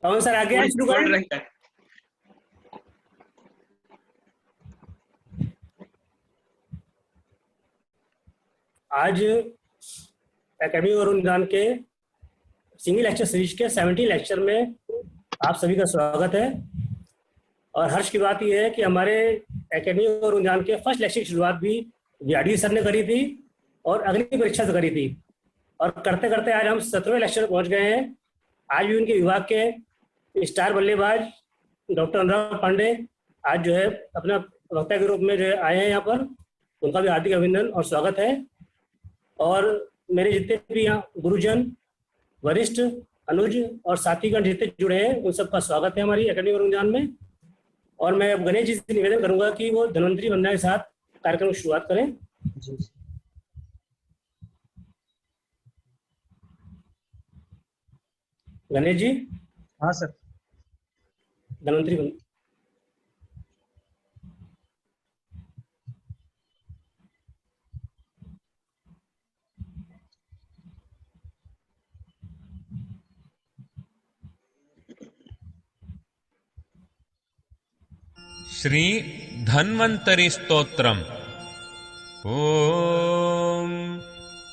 पवन sir आगे आए, शुरू करें। आज एकेडमी और अनुदान के सिंगल लेक्चर सीरीज के 17 लेक्चर में आप सभी का स्वागत है। और हर्ष की बात यह है कि हमारे एकेडमी और अनुदान के फर्स्ट लेक्चर की शुरुआत भी बीआरडी सर ने करी थी और अग्नि परीक्षा से करी थी, और करते करते आज हम 17वें लेक्चर पहुंच गए हैं। आज भी उनके विभाग के स्टार बल्लेबाज डॉक्टर अनुराग पांडे आज जो है अपना वक्ता के रूप में जो है आए हैं यहाँ पर। उनका भी हार्दिक अभिनंदन और स्वागत है। और मेरे जितने भी यहाँ गुरुजन, वरिष्ठ, अनुज और साथीगण जितने जुड़े हैं उन सबका स्वागत है हमारी एकेडमी और अनुदान में। और मैं गणेश जी से निवेदन करूंगा कि वो धन्वंतरी वंदना के साथ कार्यक्रम की शुरुआत करें। जी गणेश जी। हाँ सर। धन्वंतरी वंदना। श्री धन्वंतरि स्तोत्रम्। ओम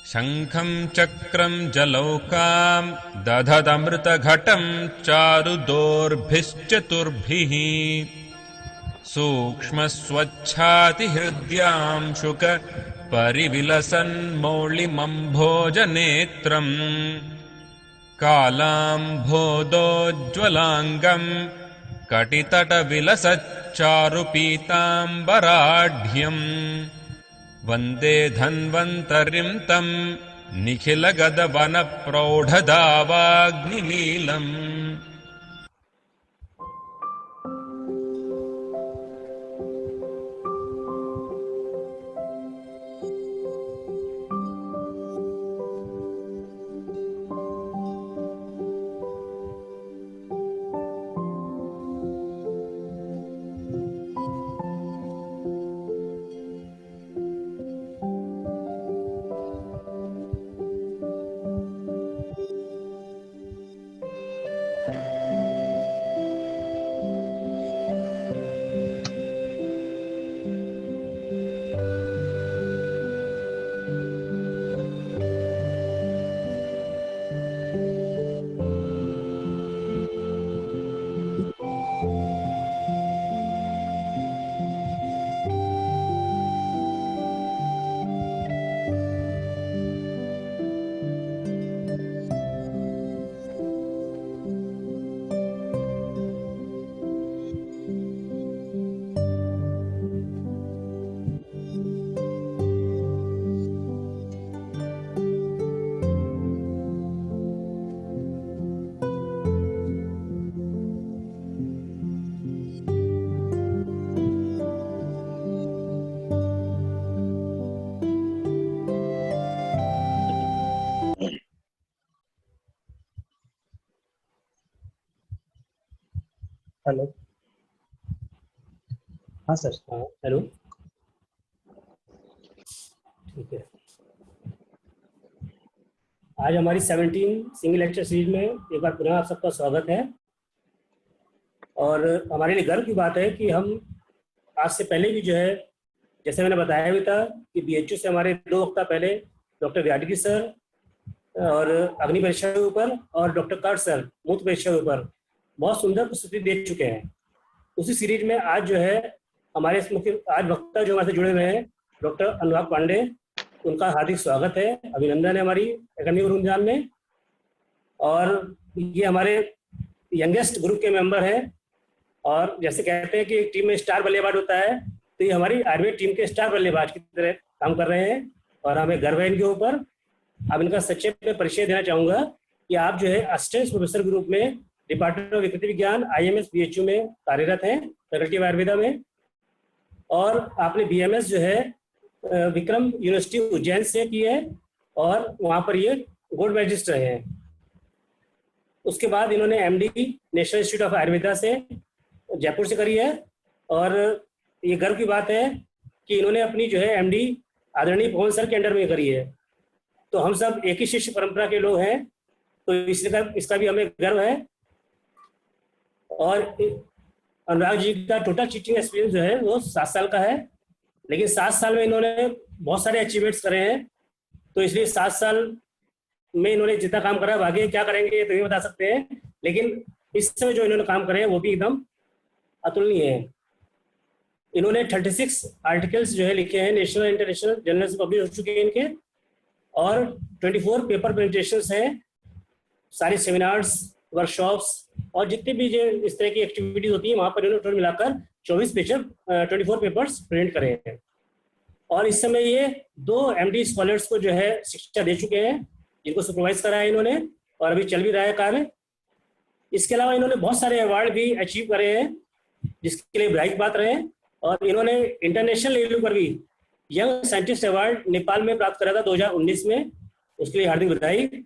शंखं चक्रं जलौकां दधदमृतघटं चारुदोर्भिश्चतुर्भिः सूक्ष्मस्वच्छातिहृद्यां शुक परिविलसन्मौलिमम्भोजनेत्रम् कालाम्भोदोज्ज्वलाङ्गं कटितटविलसच्चारुपीताम्बराढ्यम् वन्दे धन्वन्तरिं तं निखिलगदवनप्रौढदावाग्निनीलम्। हेलो। हाँ सर। हाँ हेलो, ठीक है। आज हमारी 17 सिंगल लेक्चर सीरीज में एक बार पुनः आप सबका स्वागत है। और हमारे लिए गर्व की बात है कि हम आज से पहले भी जो है, जैसे मैंने बताया भी था कि बीएचयू से हमारे 2 हफ्ता पहले डॉक्टर व्याडगी सर और अग्नि परीक्षा के ऊपर और डॉक्टर कार्ड सर मूत्र परीक्षा के ऊपर बहुत सुंदर प्रस्तुति दे चुके हैं। उसी सीरीज में आज जो है हमारे मुख्य आज वक्ता जो हमारे से जुड़े हुए हैं डॉक्टर अनुराग पांडे, उनका हार्दिक स्वागत है, अभिनंदन है हमारी एकेडमी और अनुदान में। और ये हमारे यंगेस्ट ग्रुप के मेंबर हैं। और जैसे कहते हैं कि एक टीम में स्टार बल्लेबाज होता है, तो ये हमारी आयुर्वेद टीम के स्टार बल्लेबाज की तरह काम कर रहे हैं और हमें गर्व है इनके ऊपर। अब इनका संक्षेप में परिचय देना चाहूँगा कि आप जो है असिस्टेंट प्रोफेसर के रूप में डिपार्टमेंट ऑफ विकृति विज्ञान IMS BHU में कार्यरत हैं, फैकल्टी ऑफ आयुर्वेदा में। और आपने BMS जो है विक्रम यूनिवर्सिटी उज्जैन से की है और वहाँ पर ये गोल्ड मेडलिस्ट रहे हैं। उसके बाद इन्होंने MD national institute of Ayurveda से जयपुर से करी है। और ये गर्व की बात है कि इन्होंने अपनी जो है MD आदरणीय पवन सर के अंडर में करी है। तो हम सब एक ही शिष्य परंपरा के लोग हैं, तो इसका भी हमें गर्व है। और अनुराग जी का टोटल टीचिंग एक्सपीरियंस जो है वो 7 साल का है, लेकिन 7 साल में इन्होंने बहुत सारे अचीवमेंट्स करे हैं। तो इसलिए 7 साल में इन्होंने जितना काम करा है, आगे क्या करेंगे तो ये बता सकते हैं, लेकिन इस समय जो इन्होंने काम करे हैं वो भी एकदम अतुलनीय है। इन्होंने 36 आर्टिकल्स जो है लिखे हैं, नेशनल इंटरनेशनल जर्नल्स पब्लिश हो चुके हैं इनके, और 24 पेपर प्रेजेंटेशंस हैं, सारे सेमिनार्स, वर्कशॉप्स और जितने भी जो इस तरह की एक्टिविटीज होती है वहां पर इन्होंने टोटल मिलाकर 24 पेपर्स प्रिंट करे हैं। और इस समय ये 2 MD स्कॉलर्स को जो है शिक्षा दे चुके हैं, जिनको सुपरवाइज करा है इन्होंने, और अभी चल भी रहा है कार्य। इसके अलावा इन्होंने बहुत सारे अवार्ड भी अचीव करे हैं, जिसके लिए बधाई की बात रहे। और इन्होंने इंटरनेशनल लेवल पर भी यंग साइंटिस्ट अवार्ड नेपाल में प्राप्त करा था 2019 में, उसके लिए हार्दिक बधाई।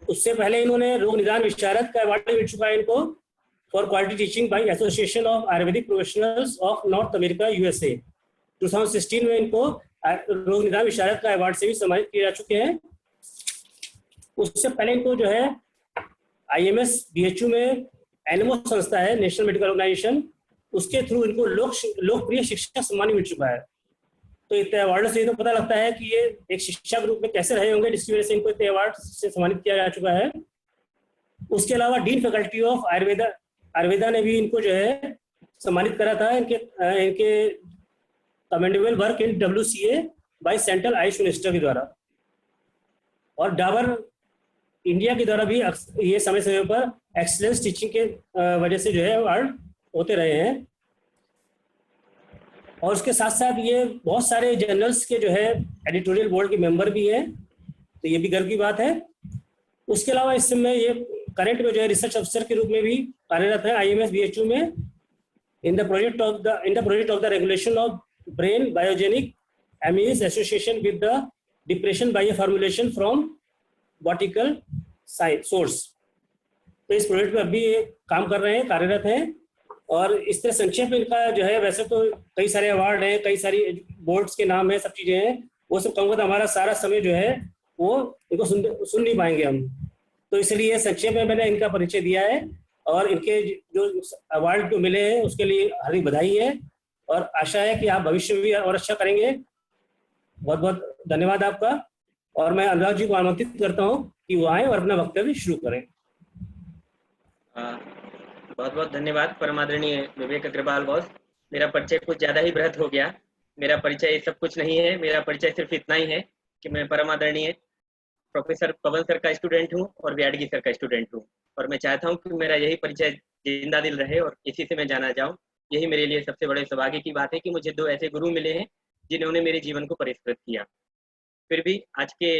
उससे पहले इन्होंने रोग निदान विशारद का अवार्ड मिल चुका है इनको for quality teaching bye association of Ayurvedic professionals of north America USA। 2016 में इनको रोग निदान विशारद का अवार्ड से भी सम्मानित किए जा चुके हैं। उससे पहले इनको जो है IMS BHU में एनएमओ संस्था है, नेशनल मेडिकल ऑर्गेनाइजेशन, उसके थ्रू इनको लोकप्रिय शिक्षा सम्मान मिल चुका है। तो इतने अवार्ड से तो पता लगता है कि ये एक शिक्षा के रूप में कैसे रहे होंगे, जिसकी वजह से इनको इतने अवार्ड से सम्मानित किया जा चुका है। उसके अलावा डीन फैकल्टी ऑफ आयुर्वेदा ने भी इनको जो है सम्मानित करा था, इनके commendable work in WCA by central Ayush minister के द्वारा। और डाबर इंडिया के द्वारा भी ये समय समय पर एक्सीलेंस टीचिंग के वजह से जो है अवार्ड होते रहे हैं। और उसके साथ साथ ये बहुत सारे जर्नल्स के जो है एडिटोरियल बोर्ड के मेंबर भी हैं, तो ये भी गर्व की बात है। उसके अलावा इस समय ये करंट में जो है रिसर्च अफसर के रूप में भी कार्यरत है IMS BHU में, in the project of the regulation of brain biogenic amines association with the depression by a formulation from botanical source. तो इस प्रोजेक्ट में अभी काम कर रहे हैं, कार्यरत हैं। और इस तरह संक्षेप में इनका जो है, वैसे तो कई सारे अवार्ड हैं, कई सारी बोर्ड्स के नाम है, सब चीजें हैं, वो सब कहूँगा तो हमारा सारा समय जो है वो इनको सुन नहीं पाएंगे हम। तो इसलिए संक्षेप में मैंने इनका परिचय दिया है, और इनके जो अवार्ड जो मिले हैं उसके लिए हार्दिक बधाई है, और आशा है कि आप भविष्य में भी और अच्छा करेंगे। बहुत बहुत धन्यवाद आपका। और मैं अनुराग जी को आमंत्रित करता हूँ कि वो आए और अपना वक्तव्य शुरू करें। बहुत बहुत धन्यवाद परमादरणीय विवेक अग्रवाल बॉस। मेरा परिचय कुछ ज़्यादा ही बृहत हो गया। मेरा परिचय सब कुछ नहीं है, मेरा परिचय सिर्फ इतना ही है कि मैं परमादरणीय प्रोफेसर पवन सर का स्टूडेंट हूँ और व्याडगी सर का स्टूडेंट हूँ, और मैं चाहता हूँ कि मेरा यही परिचय जिंदा दिल रहे और इसी से मैं जाना जाऊँ। यही मेरे लिए सबसे बड़े सौभाग्य की बात है कि मुझे 2 ऐसे गुरु मिले हैं जिन्होंने मेरे जीवन को परिष्कृत किया। फिर भी आज के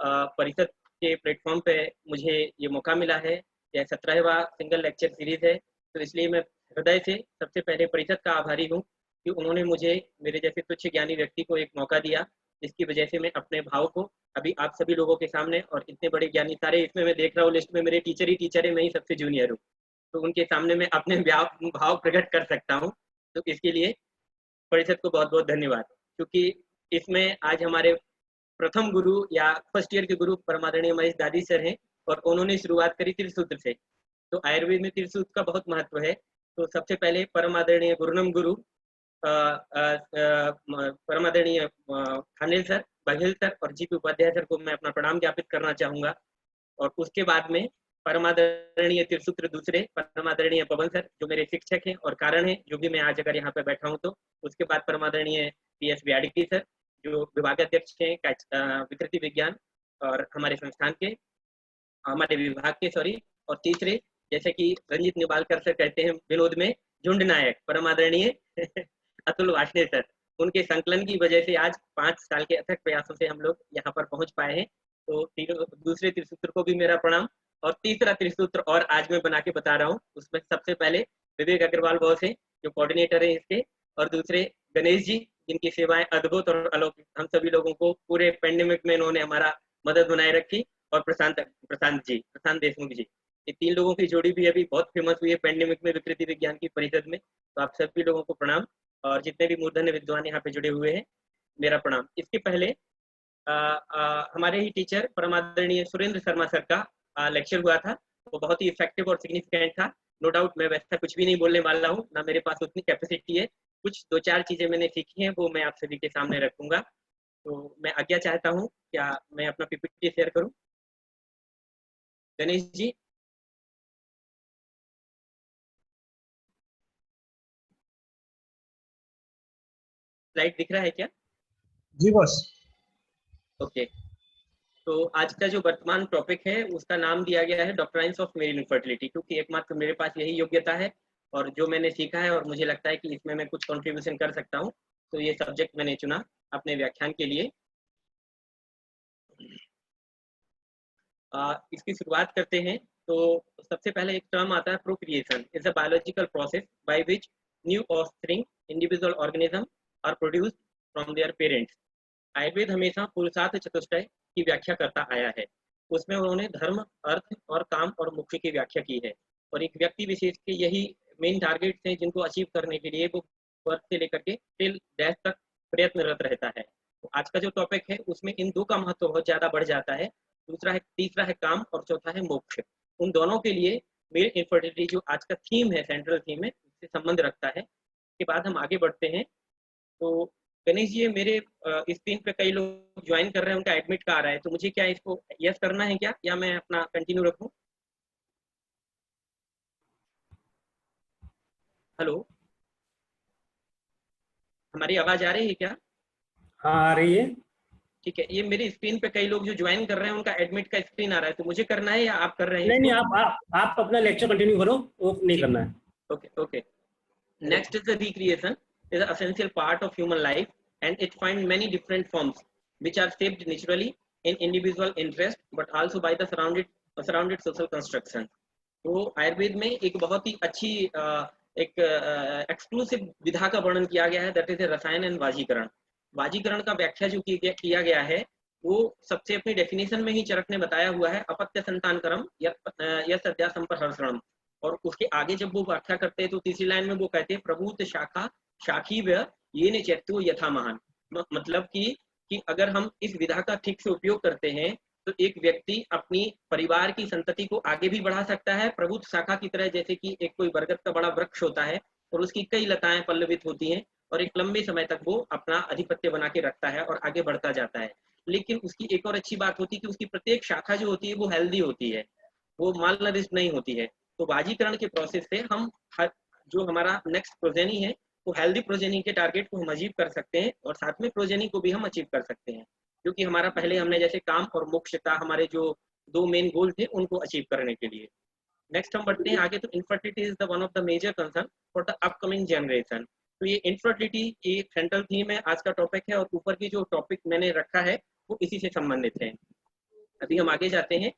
परिषद के प्लेटफॉर्म पे मुझे ये मौका मिला है, यह 17वां सिंगल लेक्चर सीरीज है, तो इसलिए मैं हृदय से सबसे पहले परिषद का आभारी हूँ कि उन्होंने मुझे, मेरे जैसे तुच्छ ज्ञानी व्यक्ति को एक मौका दिया, जिसकी वजह से मैं अपने भाव को अभी आप सभी लोगों के सामने, और इतने बड़े ज्ञानी सारे इसमें मैं देख रहा हूँ लिस्ट में मेरे टीचर ही टीचर है, मैं ही सबसे जूनियर हूँ, तो उनके सामने मैं अपने भाव प्रकट कर सकता हूँ। तो इसके लिए परिषद को बहुत बहुत धन्यवाद, क्योंकि इसमें आज हमारे प्रथम गुरु या फर्स्ट ईयर के गुरु परमादरणीय महेश दादी सर हैं, और उन्होंने शुरुआत करी त्रिसूत्र से। तो आयुर्वेद में त्रिसूत्र का बहुत महत्व है। तो सबसे पहले परमादरणीय गुरुनम गुरु परमादरणीय खानेल सर, बघेल सर और GP उपाध्याय सर को मैं अपना प्रणाम ज्ञापित करना चाहूँगा। और उसके बाद में परमादरणीय त्रिसूत्र दूसरे परमादरणीय पवन सर, जो मेरे शिक्षक हैं और कारण हैं जो भी मैं आज अगर यहाँ पे बैठा हूँ तो। उसके बाद परमादरणीय PS व्याडगी सर, जो विभागाध्यक्ष हैं विकृति विज्ञान और हमारे संस्थान के, हमारे विभाग के, सॉरी। और तीसरे, जैसे कि रंजित निबालकर सर कहते हैं विनोद में, झुंड नायक परमादरणीय अतुल वासने सर। उनके संकलन की वजह से आज 5 साल के अथक प्रयासों से हम लोग यहाँ पर पहुंच पाए हैं। तो दूसरे त्रिसूत्र को भी मेरा प्रणाम। और तीसरा त्रिसूत्र और आज मैं बना के बता रहा हूँ, उसमें सबसे पहले विवेक अग्रवाल बॉस है जो कोऑर्डिनेटर है इसके, और दूसरे गणेश जी जिनकी सेवाएं अद्भुत और अलौकिक, हम सभी लोगों को पूरे पेंडेमिक में इन्होंने हमारा मदद बनाए रखी, और प्रशांत देशमुख जी, ये 3 लोगों की जोड़ी भी अभी बहुत फेमस हुई है पेंडेमिक में विकृति विज्ञान की परिषद में। तो आप सभी लोगों को प्रणाम, और जितने भी मूर्धन्य विद्वान यहाँ पे जुड़े हुए हैं मेरा प्रणाम। इसके पहले हमारे ही टीचर परमादरणीय सुरेंद्र शर्मा सर का लेक्चर हुआ था, वो बहुत ही इफेक्टिव और सिग्निफिकेंट था। नो डाउट मैं वैसा कुछ भी नहीं बोलने वाला हूँ, ना मेरे पास उतनी कैपेसिटी है। कुछ 2-4 चीजें मैंने सीखी हैं वो मैं आप सभी के सामने रखूंगा। तो मैं आज्ञा चाहता हूँ, क्या मैं अपना पीपीटी शेयर करूँ? गणेश जी। स्लाइड दिख रहा है क्या? जी बॉस। ओके। तो आज का जो वर्तमान टॉपिक है उसका नाम दिया गया है डॉक्ट्राइन्स ऑफ मेल इनफर्टिलिटी, क्योंकि एकमात्र मेरे पास यही योग्यता है और जो मैंने सीखा है और मुझे लगता है कि इसमें मैं कुछ कंट्रीब्यूशन कर सकता हूँ, तो ये सब्जेक्ट मैंने चुना अपने व्याख्यान के लिए। इसकी शुरुआत करते हैं। तो सबसे पहले एक टर्म आता है procreation is a biological process by which new offspring individual organism are produced from their parents. Ayurveda हमेशा पुरुषार्थ चतुष्टय की व्याख्या करता आया है। उसमें उन्होंने धर्म, अर्थ और काम और मोक्ष की व्याख्या की है और एक व्यक्ति विशेष के यही मेन टारगेट्स हैं जिनको अचीव करने के लिए वो बर्थ से लेकर के टिल डेथ तक प्रयत्नरत रहता है। तो आज का जो टॉपिक है उसमें इन दो का महत्व बहुत ज्यादा बढ़ जाता है। तीसरा है काम और चौथा है मोक्ष। उन दोनों के लिए मेल इनफर्टिलिटी जो आज का थीम है, सेंट्रल थीम है, उससे संबंध रखता है। इसके बाद हम आगे बढ़ते हैं। तो गणेश जी, मेरे स्क्रीन पे कई लोग ज्वाइन कर रहे हैं, उनका एडमिट का आ रहा है, तो मुझे क्या इसको यस करना है क्या, या मैं अपना कंटिन्यू रखूं? हेलो, हमारी आवाज आ रही है क्या? हाँ आ रही है। ठीक है, ये मेरी स्क्रीन पे कई लोग जो ज्वाइन कर रहे हैं उनका एडमिट का स्क्रीन आ रहा है, तो मुझे करना है या आप कर रहे हैं नहीं नहीं, इसको? आप अपना लेक्चर कंटिन्यू करो, वो नहीं करना है। Okay okay. Next is the recreation is an essential part of human life and it finds many different forms which are shaped naturally in individual interest but also by the surrounded social construction. तो आयुर्वेद में एक बहुत ही अच्छी एक exclusive विधा का वर्णन किया गया है, दैट इज रसायन एंड वाजीकरण। वाजीकरण का व्याख्या जो किया गया है वो सबसे अपनी डेफिनेशन में ही चरक ने बताया हुआ है, अपत्य संतान करम या सद्या संप्रहर्षणम। और उसके आगे जब वो व्याख्या करते हैं तो तीसरी लाइन में वो कहते हैं प्रभूत शाखा शाखी व्य ये ने चैत्यो यथा महान। मतलब कि अगर हम इस विधा का ठीक से उपयोग करते हैं तो एक व्यक्ति अपनी परिवार की संतति को आगे भी बढ़ा सकता है, प्रभुत शाखा की तरह, जैसे कि एक कोई बरगद का बड़ा वृक्ष होता है और उसकी कई लताएं पल्लवित होती हैं और एक लंबे समय तक वो अपना अधिपत्य बना के रखता है और आगे बढ़ता जाता है। लेकिन उसकी एक और अच्छी बात होती है कि उसकी प्रत्येक शाखा जो होती है वो हेल्दी होती है, वो मालनरिश्ड नहीं होती है। तो वाजीकरण के प्रोसेस से हम जो हमारा नेक्स्ट प्रोजेनी है वो हेल्दी प्रोजेनी के टारगेट को हम अचीव कर सकते हैं और साथ में प्रोजेनी को भी हम अचीव कर सकते हैं, क्योंकि हमारा पहले हमने जैसे काम और मोक्ष का हमारे जो दो मेन गोल थे उनको अचीव करने के लिए। नेक्स्ट हम बढ़ते हैं आगे। तो infertility is the one of the major concern for the upcoming generation. तो ये इनफर्टिलिटी एक सेंट्रल थीम है, आज का टॉपिक है और ऊपर की जो टॉपिक मैंने रखा है वो इसी से संबंधित है। अभी हम आगे जाते हैं।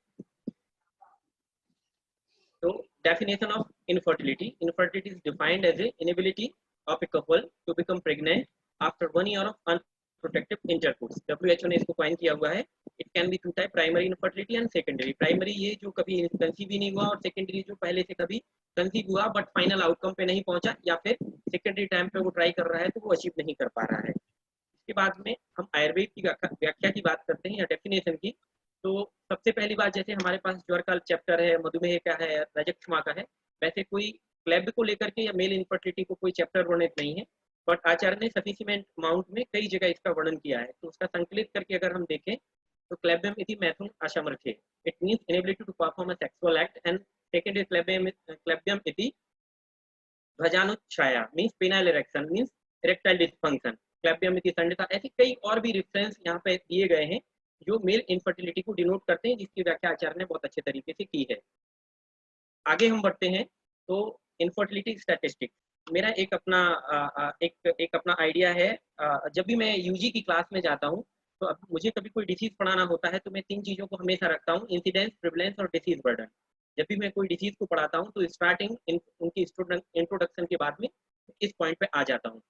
तो definition of infertility. Infertility is defined as a inability of a couple to become pregnant after 1 year of unprotected intercourse. WHO ने इसको कॉइन किया हुआ है। It can be two type, primary infertility and secondary. Primary ये जो कभी conceive ही नहीं हुआ और secondary जो पहले से कभी कंसीव हुआ बट फाइनल आउटकम पे नहीं पहुंचा या फिर सेकेंडरी टाइम पे वो ट्राई कर रहा है तो वो अचीव नहीं कर पा रहा है। इसके बाद में हम आयुर्वेद की व्याख्या की बात करते हैं या डेफिनेशन की। तो सबसे पहली बात, जैसे हमारे पास ज्वर का चैप्टर है, मधुमेह का है, रजक्षमा का है, वैसे कोई क्लेब को लेकर के या मेल इनफर्टिलिटी को कोई चैप्टर वर्णित नहीं है, बट आचार्य ने सफिशिएंट अमाउंट में कई जगह इसका वर्णन किया है। तो उसका संकलित करके अगर हम देखें तो क्लेबियम इति मैथुन असमर्थे, it means inability to perform a sexual act, and second is क्लेबियम इति भजानुच्छाया means penile erection means erectile dysfunction, क्लेबियम इति संडिता। ऐसे कई और भी रेफरेंस यहाँ पे दिए गए हैं जो मेल इनफर्टिलिटी को डिनोट करते हैं, जिसकी व्याख्या आचार्य ने बहुत अच्छे तरीके से की है। आगे हम बढ़ते हैं। तो इनफर्टिलिटी स्टैटिस्टिक्स मेरा एक अपना आइडिया है। जब भी मैं यूजी की क्लास में जाता हूँ तो अब मुझे कभी कोई डिसीज पढ़ाना होता है तो मैं 3 चीजों को हमेशा रखता हूँ, इंसिडेंस, प्रिवलेंस और डिसीज बर्डन। जब भी मैं कोई डिसीज को पढ़ाता हूँ तो स्टार्टिंग उनकी इंट्रोडक्शन के बाद में इस पॉइंट पे आ जाता हूँ।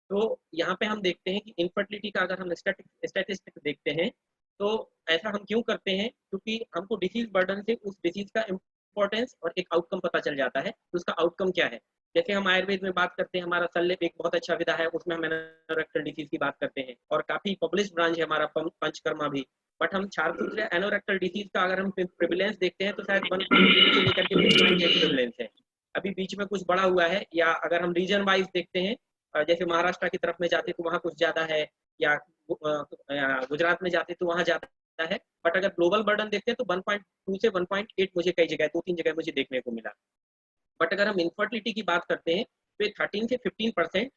तो यहाँ पे हम देखते हैं कि इनफर्टिलिटी का अगर हम स्टैटिस्टिक्स देखते हैं तो ऐसा हम क्यों करते हैं, क्योंकि हमको डिसीज बर्डन से उस डिसीज का इंपॉर्टेंस और एक आउटकम पता चल जाता है तो उसका आउटकम क्या है। जैसे हम आयुर्वेद में बात करते हैं, हमारा शल्य एक बहुत अच्छा विधा है, उसमें हम एनोरेक्टल डिसीज की बात करते हैं और काफी पब्लिश ब्रांच है हमारा पंचकर्मा भी। बट हम छारसूत्र एनोरेक्टल डिसीज का अगर हम प्रिविलेंस देखते हैं तो शायद 1.3 से लेकर के 6.8 प्रिविलेंस है। अभी बीच में कुछ बढ़ा हुआ है, या अगर हम रीजन वाइज देखते हैं, जैसे महाराष्ट्र की तरफ में जाते तो वहाँ कुछ ज्यादा है, या गुजरात में जाते तो वहाँ ज्यादा है। बट अगर ग्लोबल बर्डन देखते हैं तो 1.2 से 1.8 मुझे कई जगह 2-3 जगह मुझे देखने को मिला। बट अगर हम इनफर्टिलिटी की बात करते हैं तो ये 13 से 15%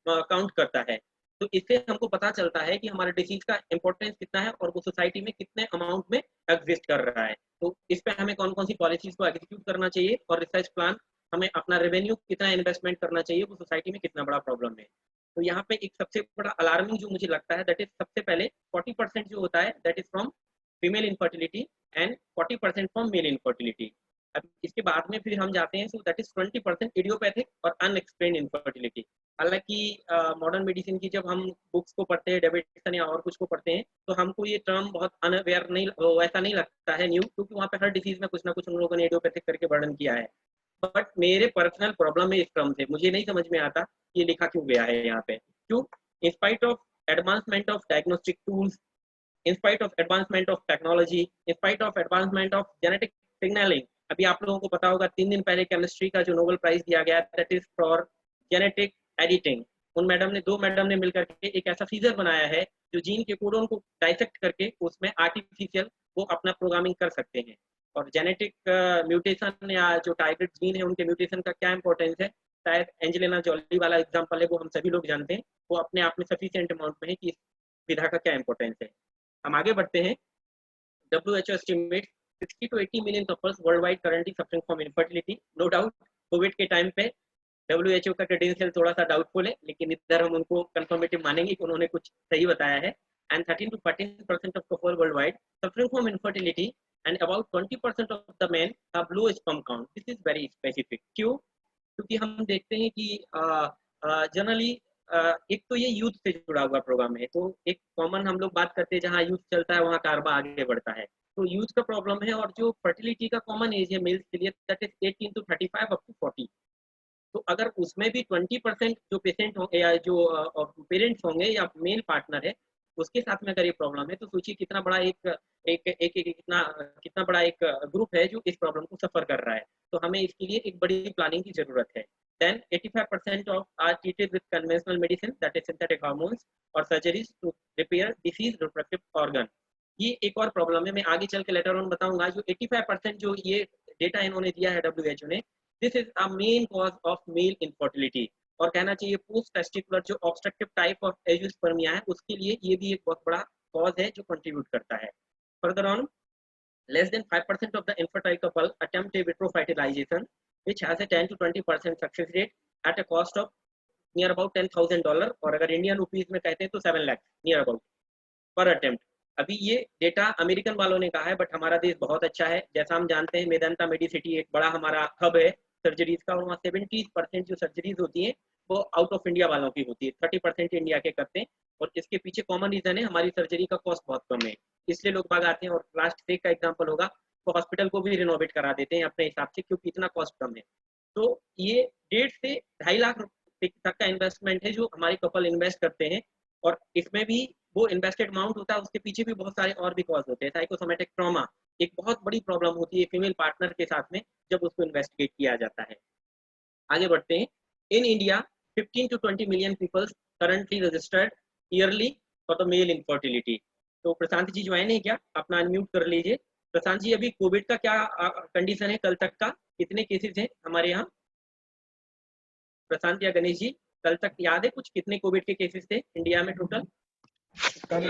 काउंट करता है। तो इससे हमको पता चलता है कि हमारे डिसीज का इंपॉर्टेंस कितना है और वो सोसाइटी में कितने अमाउंट में एग्जिस्ट कर रहा है। तो इस पे हमें कौन कौन सी पॉलिसीज को एग्जीक्यूट करना चाहिए और रिसर्च प्लान, हमें अपना रेवेन्यू कितना इन्वेस्टमेंट करना चाहिए, वो सोसाइटी में कितना बड़ा प्रॉब्लम है। तो यहाँ पे एक सबसे बड़ा अलार्मिंग जो मुझे लगता है, दैट इज सबसे पहले 40% जो होता है that is from female infertility and 40% from male infertility. अब इसके बाद में फिर हम जाते हैं, सो दैट इज 20% इडियोपैथिक और अनएक्सप्लेन्ड इनफर्टिलिटी। हालांकि मॉडर्न मेडिसिन की जब हम बुक्स को पढ़ते हैं, डेविडसन या और कुछ को पढ़ते हैं, तो हमको ये टर्म बहुत अनअवेयर नहीं, वैसा नहीं लगता है न्यू, क्योंकि वहाँ पे हर डिसीज में कुछ ना कुछ उन लोगों ने इडियोपैथिक करके वर्णन किया है। बट मेरे पर्सनल प्रॉब्लम है इस टर्म से, मुझे नहीं समझ में आता ये लिखा क्यों गया है यहाँ पे। क्यों? In spite of advancement of diagnostic tools, in spite of advancement of technology, in spite of advancement of genetic signaling, अभी आप लोगों को पता होगा 3 दिन पहले केमिस्ट्री का जो नोबेल प्राइज दिया गया, that is for genetic editing. उन मैडम ने, 2 मैडम ने मिलकर के एक ऐसा फीचर बनाया है जो जीन के कोडोन को डाइसेक्ट करके उसमें आर्टिफिशियल वो अपना प्रोग्रामिंग कर सकते हैं। और जेनेटिक म्यूटेशन या जो टारगेट जीन है उनके म्यूटेशन का क्या इंपॉर्टेंस है, शायद एंजेलिना जॉली वाला एग्जांपल है, वो हम सभी लोग जानते हैं, वो अपने आप में सफिशिएंट अमाउंट में है कि इस विधा का क्या इंपॉर्टेंस है। हम आगे बढ़ते हैं। WHO estimates 60 to 80 million couples worldwide currently suffering from infertility. No doubt Covid के टाइम पे WHO का क्रेडेंशियल थोड़ा सा डाउटफुल है, लेकिन इधर हम उनको कंफर्मेटिव मानेंगे कि उन्होंने कुछ सही बताया है। And 13 to 14% of couples worldwide suffering from infertility and about 20% of the men have low sperm count. This is very specific. क्यों? क्योंकि हम देखते हैं कि जनरली एक तो ये यूथ से जुड़ा हुआ प्रोग्राम है, तो एक कॉमन हम लोग बात करते हैं जहाँ यूथ चलता है वहाँ कारबा आगे बढ़ता है, तो यूथ का प्रॉब्लम है। और जो फर्टिलिटी का कॉमन एज है मेल्स के लिए, that is 18 to 35 up to 40। तो अगर उसमें भी 20% जो पेशेंट होंगे या जो पेरेंट्स होंगे या मेल पार्टनर है उसके साथ में अगर ये प्रॉब्लम है, तो सोचिए कितना बड़ा कितना बड़ा एक ग्रुप है जो इस प्रॉब्लम को सफर कर रहा है। तो हमें इसके लिए एक बड़ी प्लानिंग की जरूरत है। Then 85% of are treated with conventional medicine, that is synthetic hormones or surgeries to repair diseased reproductive organ. ये एक और प्रॉब्लम है, मैं आगे चल के लेटर ऑन बताऊंगा। जो 85% जो ये डेटा इन्होंने दिया है WHO ने, this is a main cause of male infertility, और कहना चाहिए पोस्ट टेस्टिकुलर जो ऑब्स्ट्रक्टिव टाइप ऑफ एजियोस्पर्मिया है उसके लिए ये भी एक बहुत बड़ा कॉज है जो कंट्रीब्यूट करता है। Further on, less than 5% of the infertile couple attempt a vitro fertilization, which has a 10 to 20% success rate at a cost of near about $10,000, और अगर इंडियन रुपीज में कहते हैं तो 7 लाख नियर अबाउट पर अटेम्प्ट। अभी ये डेटा अमेरिकन वालों ने कहा है, बट हमारा देश बहुत अच्छा है। जैसा हम जानते हैं मेदांता मेडिसिटी एक बड़ा हमारा हब है सर्जरीज का, और वहाँ 70% जो सर्जरीज होती है वो आउट ऑफ इंडिया वालों की होती है, 30% इंडिया के करते हैं। और इसके पीछे कॉमन रीजन है हमारी सर्जरी का कॉस्ट बहुत कम है, इसलिए लोग भाग आते हैं। और लास्ट वीक का एग्जांपल होगा तो हॉस्पिटल को भी रिनोवेट करा देते हैं अपने हिसाब से, क्योंकि इतना कॉस्ट कम है। तो ये 1.5 से 2.5 लाख तक का इन्वेस्टमेंट है जो हमारे कपल इन्वेस्ट करते हैं, और इसमें भी वो इन्वेस्टेड अमाउंट होता है, उसके पीछे भी बहुत सारे और भी कॉज होते हैं। साइकोसोमेटिक ट्रॉमा एक बहुत बड़ी प्रॉब्लम होती है फीमेल पार्टनर के साथ में जब उसको इन्वेस्टिगेट किया जाता है। आगे बढ़ते हैं। In India 15 to 20 million people currently registered yearly for the male infertility. तो प्रशांत जी ज्वाइन है क्या? अपना अनम्यूट कर लीजिए। प्रशांत जी, अभी कोविड का क्या कंडीशन है कल तक का, कितने केसेस हैं हमारे यहाँ? प्रशांत या गणेश जी, कल तक याद है कुछ कितने कोविड के केसेस थे इंडिया में टोटल? कल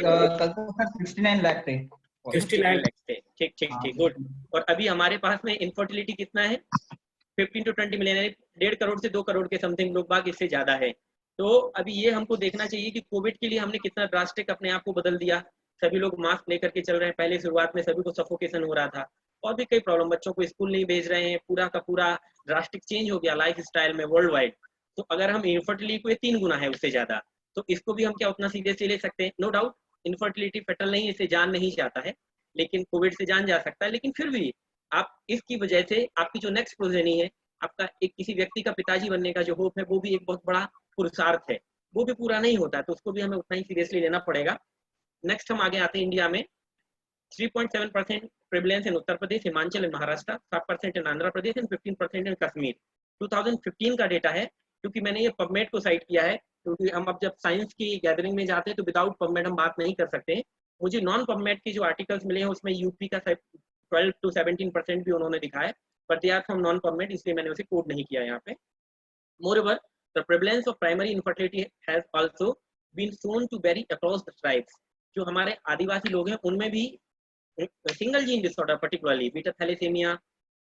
तो सर 69 लाख थे। 69 लाख थे, ठीक ठीक ठीक, गुड। और अभी हमारे पास में इनफर्टिलिटी कितना है? 15 to 20 मिलियन, 1.5 करोड़ से 2 करोड़ के समथिंग लोग बाग, इससे ज्यादा है। तो अभी ये हमको देखना चाहिए कि कोविड के लिए हमने कितना ड्रास्टिक अपने आप को बदल दिया। सभी लोग मास्क लेकर के चल रहे हैं, पहले शुरुआत में सभी को सफोकेशन हो रहा था, और भी कई प्रॉब्लम, बच्चों को स्कूल नहीं भेज रहे हैं, पूरा का पूरा ड्रास्टिक चेंज हो गया लाइफ स्टाइल में वर्ल्ड वाइड। तो अगर हम इनफर्टिलिटी को 3 गुना है उससे ज्यादा, तो इसको भी हम क्या उतना सीरियसली ले सकते हैं? नो डाउट इनफर्टिलिटी फेटल नहीं, इससे जान नहीं जाता है, लेकिन कोविड से जान जा सकता है। लेकिन फिर भी आप इसकी वजह से आपकी जो नेक्स्ट प्रोजेनी है, आपका एक किसी व्यक्ति का पिताजी बनने का जो होप है, वो भी एक बहुत बड़ा पुरुषार्थ है, वो भी पूरा नहीं होता, तो उसको भी हमें उतना ही सीरियसली लेना पड़ेगा। नेक्स्ट हम आगे आते हैं इंडिया में। 3.7% prevalence in Uttar Pradesh, Himachal and Maharashtra, 7% in Andhra Pradesh and 15% इन कश्मीर। 2015 का डेटा है, क्योंकि मैंने ये पबमेड को साइट किया है, क्योंकि हम अब जब साइंस की गैदरिंग में जाते हैं तो विदाउट पबमेड हम बात नहीं कर सकते हैं। मुझे नॉन पबमेड के जो आर्टिकल्स मिले हैं उसमें यूपी का 12 to 17% भी उन्होंने दिखा है, but they are from non PubMed, इसलिए मैंने उसे कोड नहीं किया यहाँ पे। Moreover, the prevalence of primary infertility has also been shown to vary across the tribes. जो हमारे आदिवासी लोग हैं उनमें भी single gene disorder, particularly beta thalassaemia,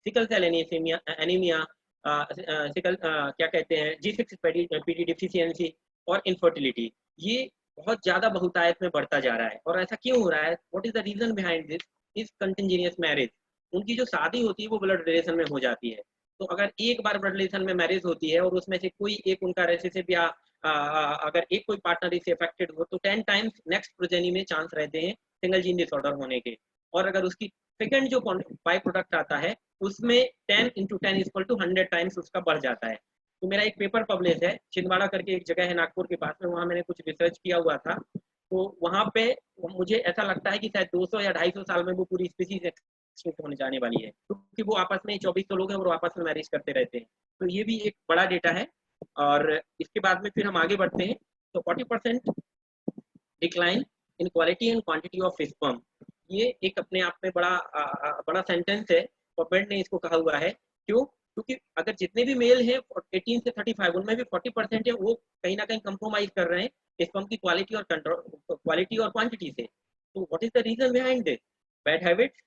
sickle cell anaemia, sickle क्या कहते हैं G6 PD डिफिशियंसी और इनफर्टिलिटी, ये बहुत ज्यादा बहुतायत में बढ़ता जा रहा है। और ऐसा क्यों हो रहा है? What is the reason behind this? Is continuous marriage. उनकी जो शादी होती है वो ब्लड रिलेशन में हो जाती है, तो अगर एक बार ब्लड रिलेशन में मैरिज होती है और उसमें से कोई एक उनका रेसिसिव या अगर एक कोई पार्टनर इससे अफेक्टेड हो तो 10 टाइम्स नेक्स्ट प्रोजेनी में चांस रहते हैं सिंगल जीन डिसऑर्डर होने के। और अगर उसकी सेकंड जो बाई प्रोडक्ट आता है उसमें 10 × 10 = 100 टाइम्स उसका बढ़ जाता है। तो मेरा एक पेपर पब्लिश है, छिंदवाड़ा करके एक जगह है नागपुर के पास में, वहाँ मैंने कुछ रिसर्च किया हुआ था। तो वहाँ पे मुझे ऐसा लगता है कि शायद 200 या 250 साल में वो पूरी स्पीसीज एक्सटिंक्ट होने जाने वाली है, क्योंकि वो आपस में 2400 लोग हैं और वो आपस में मैरिज करते रहते हैं। तो ये भी एक बड़ा डेटा है। और इसके बाद में फिर हम आगे बढ़ते हैं। तो 40% decline in quality and quantity of sperm, ये एक अपने आप में बड़ा सेंटेंस है। पबमेड ने इसको कहा हुआ है। क्यों? क्योंकि अगर जितने भी मेल हैं 18 से 35 उनमें भी 40% है वो कहीं ना कहीं कंप्रोमाइज कर रहे हैं स्पर्म की क्वालिटी और क्वालिटी और क्वांटिटी से। तो what is the reason behind this? Bad habits,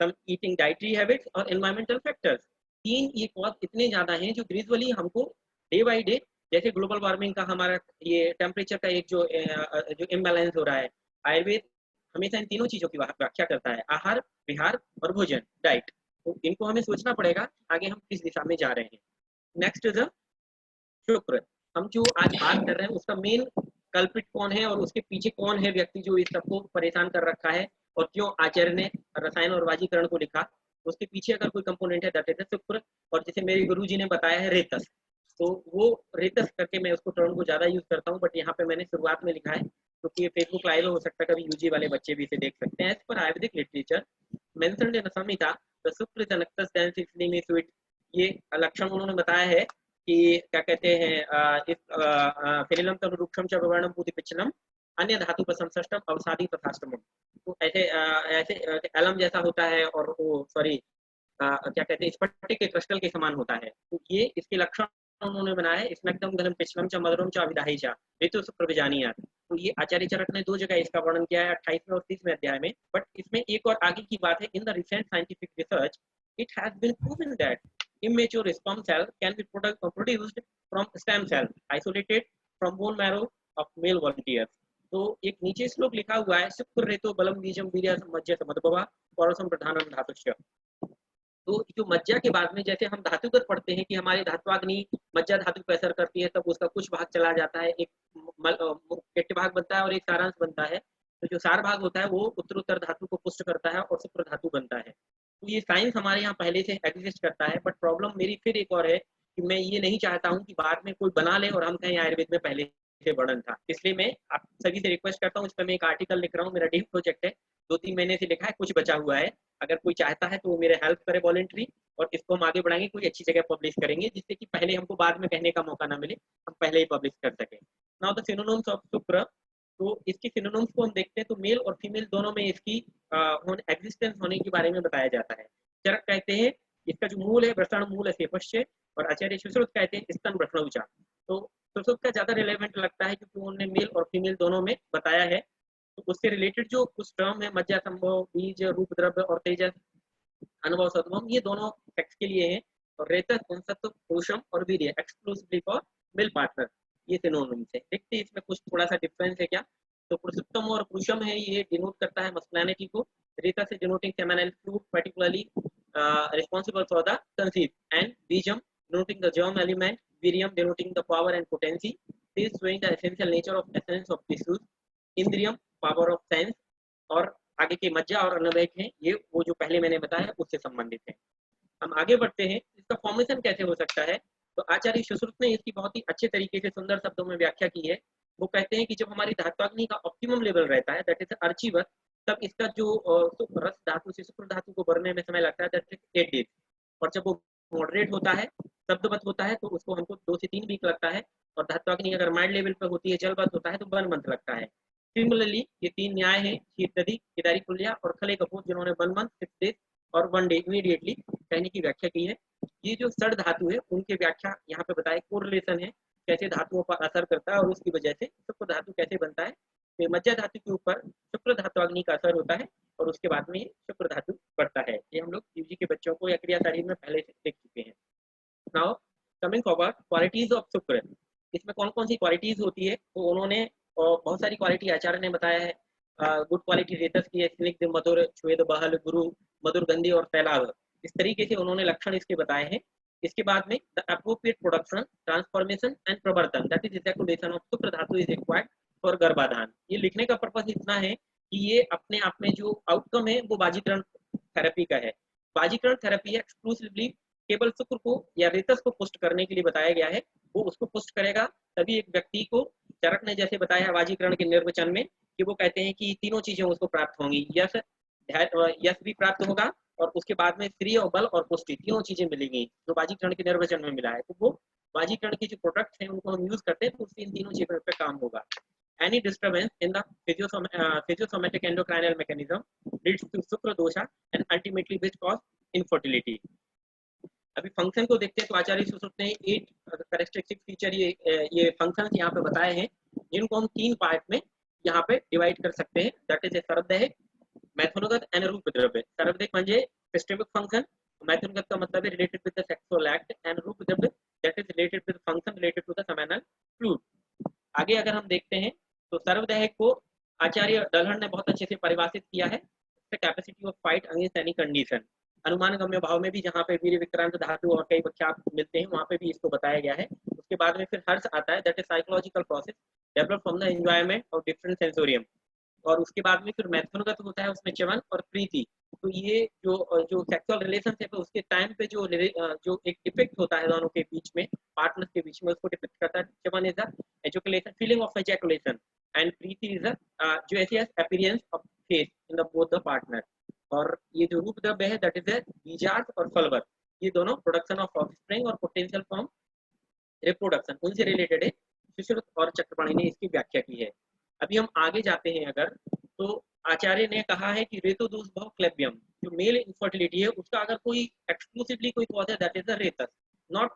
some eating dietary habits और एनवायरमेंटल फैक्टर्स। तीन ये कॉज इतने ज्यादा हैं जो ग्रेजुअली हमको डे बाय डे, जैसे ग्लोबल वार्मिंग का हमारा ये टेम्परेचर का एक जो इम्बैलेंस हो रहा है, आयुर्वेद हमेशा इन तीनों चीजों की व्याख्या करता है, आहार, विहार और भोजन, डाइट। तो इनको हमें सोचना पड़ेगा आगे हम किस दिशा में जा रहे हैं। नेक्स्ट इज शुक्र। हम जो आज बात कर रहे हैं उसका मेन कल्पिट कौन है और उसके पीछे कौन है व्यक्ति जो इस सबको परेशान कर रखा है और क्यों आचार्य ने रसायन और वाजीकरण को लिखा, उसके पीछे अगर कोई कंपोनेंट है दैट इज शुक्र। और जिसे मेरे गुरुजी ने बताया है रेतस, तो वो रेतस करके मैं उसको टर्म को ज्यादा यूज करता हूँ, बट यहाँ पे मैंने शुरुआत में लिखा है क्योंकि ये फेसबुक लाइव हो सकता है, कभी यूजी वाले बच्चे भी इसे देख सकते हैं। एज पर Ayurvedic literature mentioned in Samhita the shukra is अनक्तस डेंस एक्सट्रीमली स्वीट। ये लक्षण उन्होंने बताया है कि क्या कहते हैं इस फिनिलम तरुक्षम च विवर्णम पूति पिछलम अन्य धातु पर संसष्टम अवसादी तथाष्टमम। तो ऐसे एलम जैसा होता है और वो सॉरी क्या कहते हैं स्फटिक के क्रिस्टल के समान होता है। तो ये इसके लक्षण उन्होंने बनाया है। इसमें एकदम घनम पिछलम च मधुरम च अविदाही चा ऋतु शुक्र विजानिया। तो ये आचार्य चरक ने 2 जगह इसका वर्णन किया है, 28वें और 30वें अध्याय में। बट इसमें एक और आगे की बात है, in the recent scientific research it has been proven that immature sperm cell can be produced from stem cell isolated from bone marrow of male volunteers। तो एक नीचे श्लोक लिखा हुआ है, शुक्र रेतो बलम बीजम वीर्य मज्ज समद्भवा पौरसम प्रधानम धातुष्य। तो जो मज्जा के बाद में जैसे हम धातुगत पढ़ते हैं कि हमारे धात्वाग्नि मज्जा धातु पर असर करती है, तब उसका कुछ भाग चला जाता है, एक केट्य भाग बनता है और एक सारांश बनता है। तो जो सार भाग होता है वो उत्तर धातु को पुष्ट करता है और शुक्र धातु बनता है। तो ये साइंस हमारे यहाँ पहले से एग्जिस्ट करता है। बट प्रॉब्लम मेरी फिर एक और है कि मैं ये नहीं चाहता हूँ कि बाद में कोई बना ले और हम कहें आयुर्वेद में पहले से वर्णन था। इसलिए मैं आप सभी से रिक्वेस्ट करता हूँ, इस पर मैं एक आर्टिकल लिख रहा हूँ, मेरा डीप प्रोजेक्ट है, 2-3 महीने से लिखा है, कुछ बचा हुआ है। अगर कोई चाहता है तो वो मेरे हेल्प करे वॉलंटरी, और इसको हम आगे बढ़ाएंगे, कोई अच्छी जगह पब्लिश करेंगे जिससे कि पहले हमको बाद में कहने का मौका ना मिले, हम पहले ही पब्लिश कर सकें। नाउ द सिनोनिम्स ऑफ शुक्र। तो इसकी सिनोनिम्स को हम देखते हैं तो मेल और फीमेल दोनों में इसकी एग्जिस्टेंस होने के बारे में बताया जाता है। चरक कहते हैं इसका जो मूल है वृषण मूल है सेपश्य, और आचार्य सुश्रुत कहते हैं स्तन वृषणौचा। तो सुश्रुत का ज्यादा रिलेवेंट लगता है क्योंकि उन्होंने मेल और फीमेल दोनों में बताया है। तो उससे रिलेटेड जो कुछ टर्म है मज्जा संभव, बीज, रूप द्रव्य और तेजस, अनुभव सद्भव, ये दोनों सेक्स के लिए हैं। और रेतस, पुंसत्व, पुरुषम और वीर्य एक्सक्लूसिवली फॉर मेल पार्टनर, ये सिनोनिम्स है। देखते हैं इसमें कुछ थोड़ा सा डिफरेंस है क्या। तो पुरुषोत्तम और पुरुषम है, ये डिनोट करता है मस्कुलिनिटी को। रेतस से denoting feminine fluid particularly responsible for the conceive, and bijam denoting the germ element, virium denoting the power and potency, this showing the essential nature of essence of tissues, indriyam power of sense, और आगे के मज्जा और अन्नवयक हैं, ये वो जो पहले मैंने बताया उससे संबंधित है। हम आगे बढ़ते हैं, इसका फॉर्मेशन कैसे हो सकता है। तो आचार्य सुश्रुत ने इसकी बहुत ही अच्छे तरीके से सुंदर शब्दों में व्याख्या की है। वो कहते हैं कि जब हमारी धात्वाग्नि का ऑप्टिमम लेवल रहता है दैट इज अर्चिवत, तब इसका जो रस धातु से शुक्र धातु को भरने में समय लगता है दैट इज 8 days। और जब वो मॉडरेट होता है शब्दवत होता है तो उसको हमको 2 से 3 वीक लगता है, और धात्वाग्नि अगर माइल्ड लेवल पे होती है, जलवत होता है तो 1 मंथ लगता है। सिमिलरली ये 3 न्याय है, शीतदि, केदारी कुल्या और खले कपूर, जिन्होंने 1 मंथ 6 डेज और 1 डे इमीडिएटली कहने की व्याख्या की है। ये जो षड धातु है उनके व्याख्या यहाँ पे बताए, कोरिलेशन है कैसे धातुओं पर असर करता है और उसकी वजह से शुक्र धातु कैसे बनता है। तो मज्जा धातु के ऊपर शुक्र धात्वाग्नि का असर होता है और उसके बाद में शुक्र धातु बढ़ता है। ये हम लोग यूजी के बच्चों को या क्रिया तारीख में पहले से देख चुके हैं। Now coming forward, qualities of शुक्र, इसमें कौन कौन सी क्वालिटीज होती है, तो उन्होंने बहुत सारी क्वालिटी आचार्य ने बताया है। गुड क्वालिटी रेतस की है, स्निग्ध, मधुर, श्वेत, बहल, गुरु, मधुर गंधी और फैलाव, इस तरीके से उन्होंने लक्षण इसके बताए हैं। इसके बाद में the appropriate production, transformation and प्रवर्तन, दैट इज इजैकुलेशन ऑफ शुक्र धातु इज रिक्वायर्ड फॉर गर्भाधान। ये लिखने का पर्पस इतना है कि ये अपने आप में जो आउटकम है वो बाजीकरण थेरेपी का है। बाजीकरण थेरेपी एक्सक्लूसिवली केवल शुक्र को या रेतस को पुष्ट करने के लिए बताया गया है, वो उसको पुष्ट करेगा तभी एक व्यक्ति को, चरक ने जैसे बताया बाजीकरण के निर्वचन में कि वो कहते हैं कि तीनों चीजें उसको प्राप्त होंगी, यश यश भी प्राप्त होगा और उसके बाद में श्री और बल और पुष्टि तीनों चीजें मिलेंगी जो बाजीकरण के निर्वचन में मिला है। तो वो बाजीकरण के जो प्रोडक्ट हैं उनको हम यूज करते हैं तो उससे इन तीनों चीजों पे काम होगा। Any disturbance in the physiosomatic endocrinal mechanism leads to शुक्र दोषा and ultimately which cause infertility। अभी फंक्शन को देखते हैं तो आचार्य सुश्रुत ने 8 कैरेक्टरिस्टिक फीचर ये फंक्शंस यहाँ पे बताए हैं, जिनको हम 3 पार्ट में यहाँ पे डिवाइड कर सकते हैं। दैट इज सर्वदेहिक, मैथुनगत एंड रूपद्रव्य। सर्वदेहिक म्हणजे सिस्टमिक फंक्शन, मैथुनगत का मतलब है related with the sexual act, and रूपद्रव्य that is related with function related to the seminal fluid. आगे अगर हम देखते हैं तो सर्वदेहिक को आचार्य डलहन ने बहुत अच्छे से परिभाषित किया है, capacity of fight against any condition. अनुमान गम्य भाव में भी जहाँ पे वीर विक्रांत धातु और कई व्याख्या मिलते हैं वहाँ पे भी इसको बताया गया है। उसके बाद में फिर हर्ष आता है, that is psychological process develop from the enjoyment of different sensorium. और उसके बाद में फिर मैथुनगत होता है, उसमें च्यवन और प्रीति। तो ये जो सेक्सुअल रिलेशनशिप है उसके टाइम पे जो एक डिपिक्ट होता है दोनों के बीच में, पार्टनर्स के बीच में, उसको डिपिक्ट करता है। Chyavan is the education, feeling of education, and Preeti is जो ऐसी appearance of face in the both the partner. और ये जो रूप द्रव्य है दैट इज बीजार्थ और फलवत, ये दोनों प्रोडक्शन ऑफ ऑफस्प्रिंग और पोटेंशियल फॉर्म रिप्रोडक्शन उनसे रिलेटेड है। सुश्रुत और चक्रपाणी ने इसकी व्याख्या की है। अभी हम आगे जाते हैं अगर, तो आचार्य ने कहा है कि रेतो दोष भाव क्लेबियम, जो मेल इनफर्टिलिटी है उसका अगर कोई एक्सक्लूसिवली कोई कॉज है दैट इज द रेतस, नॉट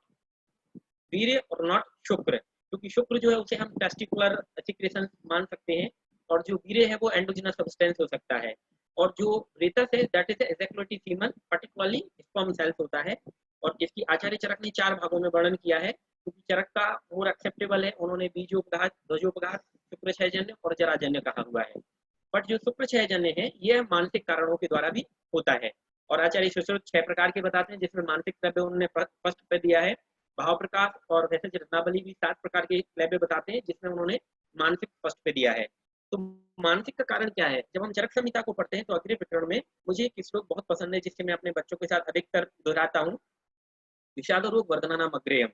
वीर्य और नॉट शुक्र, क्योंकि शुक्र जो है उसे हम टेस्टिकुलर सिक्रेशन मान सकते हैं और जो वीर्य है वो एंडोजिनस सब्सटेंस हो सकता है। और जो रेतस है that is ejaculatory semen, particularly sperm cells होता है। और इसकी आचार्य चरक ने 4 भागों में वर्णन किया है, क्योंकि चरक का मोर एक्सेप्टेबल है, उन्होंने बीजोपघात, ध्वजोपघात, शुक्रक्षयजन्य और जराजन्य कहा हुआ है। बट जो शुक्रक्षयजन्य है यह मानसिक कारणों के द्वारा भी होता है। और आचार्य सुश्रुत 6 प्रकार के बताते हैं, जिसमें मानसिक क्लेब्य उन्होंने फर्स्ट पे दिया है, भाव प्रकाश, और वैसे रत्नावली भी 7 प्रकार के क्लेब्य बताते हैं जिसमें उन्होंने मानसिक फर्स्ट पे दिया है। तो मानसिक का कारण क्या है, जब हम चरक संहिता को पढ़ते हैं तो अग्रिय प्रकरण में मुझे एक श्लोक बहुत पसंद है जिससे मैं अपने बच्चों के साथ अधिकतर दोहराता हूँ। विषाद रोग वर्धनानाम अग्रेयम,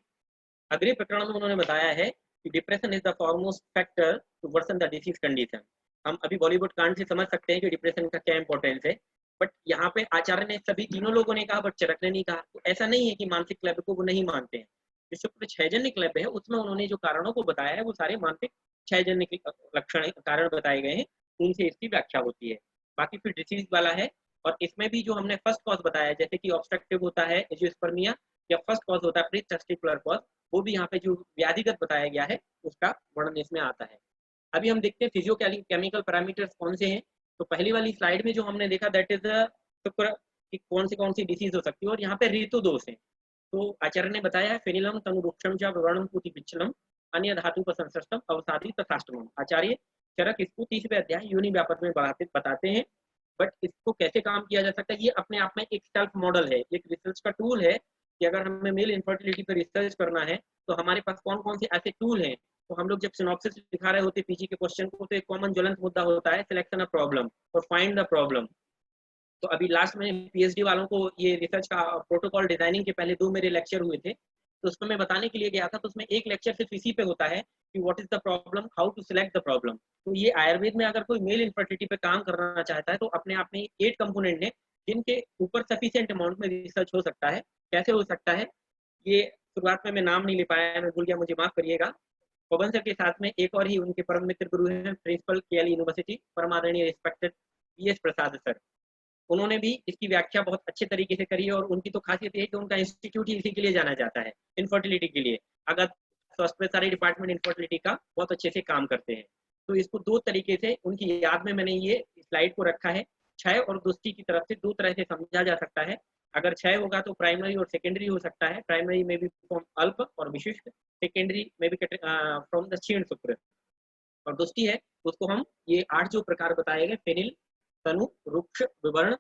अग्रिय प्रकरण में उन्होंने बताया है कि depression is the foremost factor to worsen the disease condition. हम अभी बॉलीवुड कांड से समझ सकते हैं कि डिप्रेशन का क्या इंपॉर्टेंस है, बट यहाँ पे आचार्य ने सभी तीनों लोगों ने कहा बट चरक ने नहीं कहा। तो ऐसा नहीं है कि मानसिक क्लेब्य को वो नहीं मानते हैं। जो शुक्र क्षयजन्य क्लेब्य है उसमें उन्होंने जो कारणों को बताया है वो सारे मानसिक क्षयजन्य के लक्षण कारण बताए गए हैं, उनसे इसकी व्याख्या होती है। बाकी फिर डिसीज वाला है, और इसमें भी जो हमने फर्स्ट कॉज बताया जैसे कि ऑब्स्ट्रक्टिव होता है एंजियोस्पर्मिया, या फर्स्ट कॉज होता है प्री टेस्टिकुलर कॉज, वो भी यहाँ पे जो व्याधिगत बताया गया है उसका वर्णन इसमें आता है। अभी हम देखते हैं फिजियोकेमिकल पैरामीटर्स कौन से हैं। तो पहली वाली स्लाइड में जो हमने देखा दैट इज शुक्र की कौन सी डिसीज हो सकती है, और यहाँ पे ऋतु दोष है। तो आचार्य ने बताया है फेनिलम तंगुरुक्षम च वर्णम पुति पिछलम अन्य धातु पर संसृष्टम अवसादी तथाष्टमम। आचार्य चरक इसको 30वें अध्याय योनि व्यापक में बताते हैं। बट इसको कैसे काम किया जा सकता है, ये अपने आप में एक सेल्फ मॉडल है, एक रिसर्च का टूल है कि अगर हमें मेल इनफर्टिलिटी पर रिसर्च करना है तो हमारे पास कौन कौन से ऐसे टूल हैं। तो हम लोग जब सिनॉप्सिस दिखा रहे होते पीजी के क्वेश्चन को, तो एक कॉमन ज्वलंत मुद्दा होता है सिलेक्शन ऑफ प्रॉब्लम और फाइंड द प्रॉब्लम। तो अभी लास्ट में पीएचडी वालों को ये रिसर्च का प्रोटोकॉल डिजाइनिंग के पहले 2 मेरे लेक्चर हुए थे, तो उसमें मैं बताने के लिए गया था। तो उसमें एक लेक्चर सिर्फ इसी पे होता है कि what is the problem, how to select the problem. तो ये आयुर्वेद में अगर कोई मेल इनफर्टिलिटी पे काम करना चाहता है तो अपने आप में 8 कंपोनेंट है जिनके ऊपर सफिशिएंट अमाउंट में रिसर्च हो सकता है। कैसे हो सकता है, ये शुरुआत में मैं नाम नहीं ले पाया, मैं भूल गया, मुझे माफ करिएगा। पवन सर के साथ में एक और ही उनके परम मित्र गुरु हैं, प्रिंसिपल केएल यूनिवर्सिटी, परमादरणीय रिस्पेक्टेड बीएस प्रसाद सर। उन्होंने भी इसकी व्याख्या बहुत अच्छे तरीके से करी है, और उनकी तो खासियत ये है कि उनका इंस्टीट्यूट ही इसी के लिए जाना जाता है, इनफर्टिलिटी के लिए। अगर स्वास्थ्य में सारे डिपार्टमेंट इनफर्टिलिटी का बहुत अच्छे से काम करते हैं। तो इसको दो तरीके से उनकी याद में मैंने ये स्लाइड को रखा है। क्षय और दुष्टि की तरफ से दो तरह से समझा जा सकता है। अगर क्षय होगा तो प्राइमरी और सेकेंडरी हो सकता है। प्राइमरी में भी फ्रॉम अल्प और विशिष्ट, सेकेंडरी में भी फ्रॉम द क्षीण शुक्र। और दुष्टि है उसको हम ये 8 जो प्रकार बताए गए, फेनिल, तनु, रुक्ष, विवर्ण,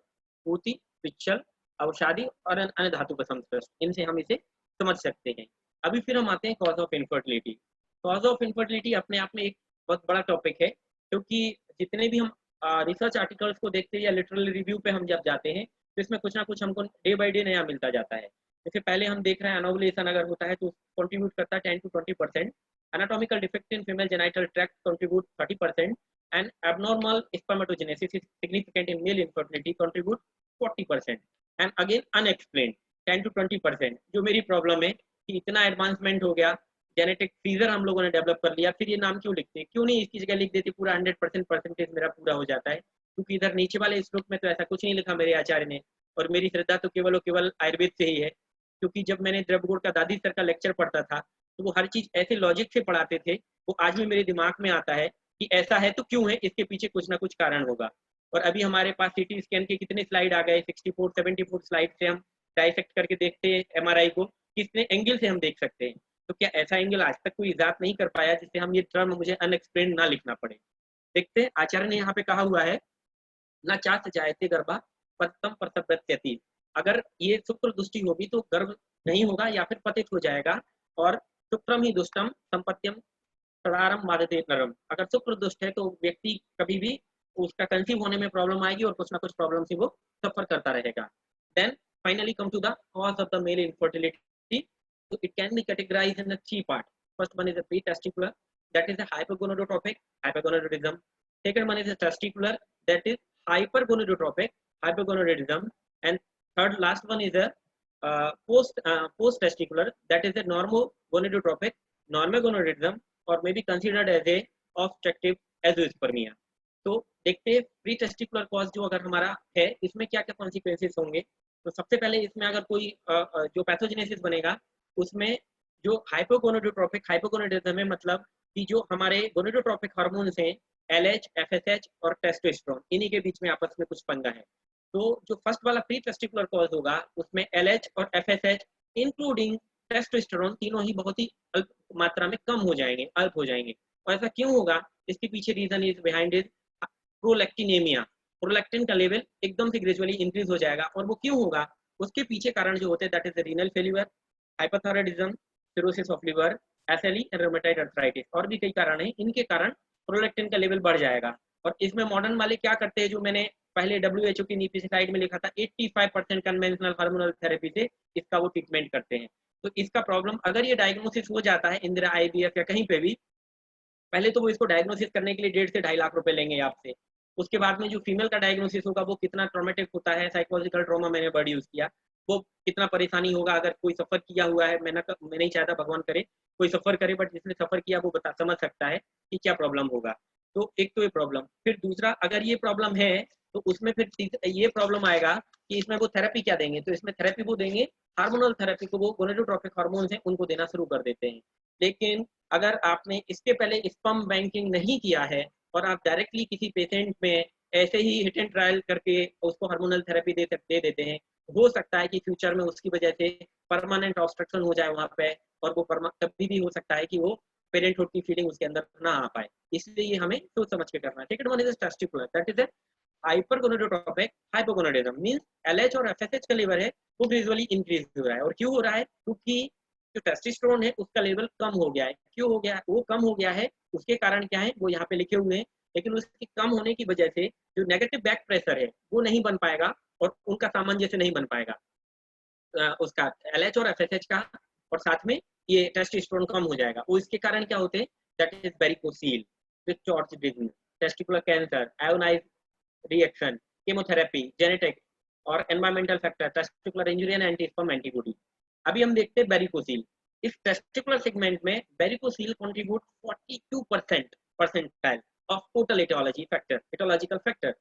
पूति, पिच्छल, अवसादी और अन्य धातु का संस्पर्श, इनसे हम इसे समझ सकते हैं। अभी फिर हम आते हैं cause of infertility. Cause of infertility अपने आप में एक बहुत बड़ा टॉपिक है, क्योंकि जितने भी हम रिसर्च आर्टिकल्स को देखते हैं या लिटरल रिव्यू पे हम जब जाते हैं, तो इसमें कुछ ना कुछ हमको डे बाई डे नया मिलता जाता है। जैसे पहले हम देख रहे हैं अनोवुलेशन अगर होता है तो कंट्रीब्यूट करता है 10 to 20%, anatomical defect in female genital tract contribute 30%, and abnormal spermatogenesis is significant in male infertility, contribute 40%, and again unexplained 10 to 20%। जो मेरी प्रॉब्लम है कि इतना एडवांसमेंट हो गया, जेनेटिक फीजर हम लोगों ने डेवलप कर लिया, फिर ये नाम क्यों लिखते हैं? क्यों नहीं इसकी जगह लिख देते पूरा 100% परसेंटेज मेरा पूरा हो जाता है? क्योंकि इधर नीचे वाले श्लोक में तो ऐसा कुछ नहीं लिखा मेरे आचार्य ने, और मेरी श्रद्धा तो केवल और केवल आयुर्वेद से ही है। क्योंकि जब मैंने द्रवगुण का दादी सर का लेक्चर पढ़ता था, तो वो हर चीज ऐसे लॉजिक से पढ़ाते थे, वो आज भी मेरे दिमाग में आता है कि ऐसा है तो क्यों है, इसके पीछे कुछ ना कुछ कारण होगा। और अभी हमारे पास सीटी स्कैन के कितने स्लाइड आ गए, 64 74 स्लाइड से हम डाइसेक्ट करके देखते हैं एमआरआई को, कितने एंगल से हम देख सकते हैं। तो क्या ऐसा एंगल आज तक कोई इजाद नहीं कर पाया जिससे हम ये टर्म मुझे अनएक्सप्लेन ना लिखना पड़े? देखते हैं, आचार्य ने यहाँ पे कहा हुआ है न चाच जायते गर्भा पतम प्रसव्यति। अगर ये शुक्र दुष्टि होगी तो गर्भ नहीं होगा या फिर पतित हो जाएगा। और शुक्रम ही दुष्टम संपत्यम सदारम बाधते नरम। अगर शुक्र दुष्ट है तो व्यक्ति कभी भी उसका कंसीव होने में प्रॉब्लम आएगी और कुछ ना कुछ प्रॉब्लम से वो सफर करता रहेगा। Then finally come to the cause of the male infertility. So it can be categorized in the 3 parts. First one is a pre-testicular, that is a hypogonadotropic, hypogonadism. Second one is a testicular, that is hypergonadotropic, hypogonadism. And third last one is a post-testicular, that is a normogonadotropic, normogonadism, or may be considered as a obstructive azoospermia. तो देखते हैं pre testicular cause जो अगर हमारा है इसमें क्या क्या कॉन्सिक्वेंसेस होंगे। तो सबसे पहले इसमें अगर कोई जो पैथोजेनेसिस बनेगा उसमें जो हाइपोगोनाडोट्रोपिक है, मतलब कि जो हमारे गोनाडोट्रोपिक हार्मोन्स हैं LH, FSH और टेस्टोस्टेरोन, इन्हीं के बीच में आपस में कुछ पंगा है। तो जो फर्स्ट वाला प्री टेस्टिकुलर कॉज होगा उसमें LH और FSH इंक्लूडिंग टेस्टोस्टेरोन तीनों ही बहुत ही अल्प मात्रा में कम हो जाएंगे, अल्प हो जाएंगे। और ऐसा क्यों होगा? इसके पीछे reason is behind is prolactinemia. Prolactin का लेवल एकदम से ग्रेजुअली इंक्रीज हो जाएगा। और वो क्यों होगा? उसके पीछे कारण जो होते हैं that is renal failure, hypothyroidism, cirrhosis of liver, SLE and rheumatoid arthritis, और भी कई कारण हैं। इनके कारण प्रोलैक्टिन का लेवल बढ़ जाएगा। और इसमें मॉडर्न वाले क्या करते हैं, जो मैंने पहले WHO की नीति स्लाइड में लिखा था, 85% कन्वेंशनल हार्मोनल थेरेपी से इसका वो ट्रीटमेंट करते हैं। तो इसका प्रॉब्लम अगर ये डायग्नोसिस हो जाता है इंदिरा IVF या कहीं पे भी, पहले तो वो इसको डायग्नोसिस करने के लिए 1.5 से 2.5 लाख रुपए लेंगे आपसे। उसके बाद में जो फीमेल का डायग्नोसिस होगा वो कितना ट्रॉमेटिक होता है, साइकोलॉजिकल ट्रॉमा मैंने वर्ड यूज किया, वो कितना परेशानी होगा अगर कोई सफर किया हुआ है। मैं नहीं चाहता भगवान करे कोई सफर करे, बट जिसने सफर किया वो समझ सकता है कि क्या प्रॉब्लम होगा। तो एक तो ये प्रॉब्लम, फिर दूसरा अगर ये प्रॉब्लम है तो उसमें फिर ये प्रॉब्लम आएगा कि इसमें वो थेरेपी क्या देंगे। तो इसमें थेरेपी वो देंगे हार्मोनल थेरेपी को, वो गोनाडोट्रोपिक हार्मोन्स हैं उनको देना शुरू कर देते हैं। लेकिन अगर आपने इसके पहले स्पर्म बैंकिंग नहीं किया है और आप डायरेक्टली किसी पेशेंट में ऐसे ही हिट एंड ट्रायल करके उसको हार्मोनल थेरेपी दे देते हैं, हो सकता है कि फ्यूचर में उसकी वजह से परमानेंट ऑब्स्ट्रक्शन हो जाए वहाँ पे, और वो कभी भी हो सकता है कि वो पेरेंटहुड की फीलिंग उसके अंदर ना आ पाए। इसलिए ये हमें सोच समझ के करना है। Second one is testicular, that is hypergonadotropic, hypogonadism means LH और FSH का लेवल है वो ग्रेजुअली इंक्रीज हो रहा है। और क्यों हो रहा है? क्योंकि जो टेस्टोस्टेरोन है उसका लेवल कम हो गया है। क्यों हो गया? वो कम हो गया है, उसके कारण क्या है वो यहाँ पे लिखे हुए हैं। लेकिन उसके कम होने की वजह से जो नेगेटिव बैक प्रेशर है वो नहीं बन पाएगा और उनका सामंजस्य नहीं बन पाएगा उसका LH और FSH का, और साथ में ये टेस्टोस्टेरोन कम हो जाएगा। वो इसके कारण क्या होते हैं? That is varicocele, which testicular cancer, ionize reaction, chemotherapy, genetic और environmental factor, testicular injury and antisperm antibody. अभी हम देखते हैं वेरिकोसील। इस टेस्टिकुलर सेगमेंट में varicocele contribute 42% percentile of total etiological factor.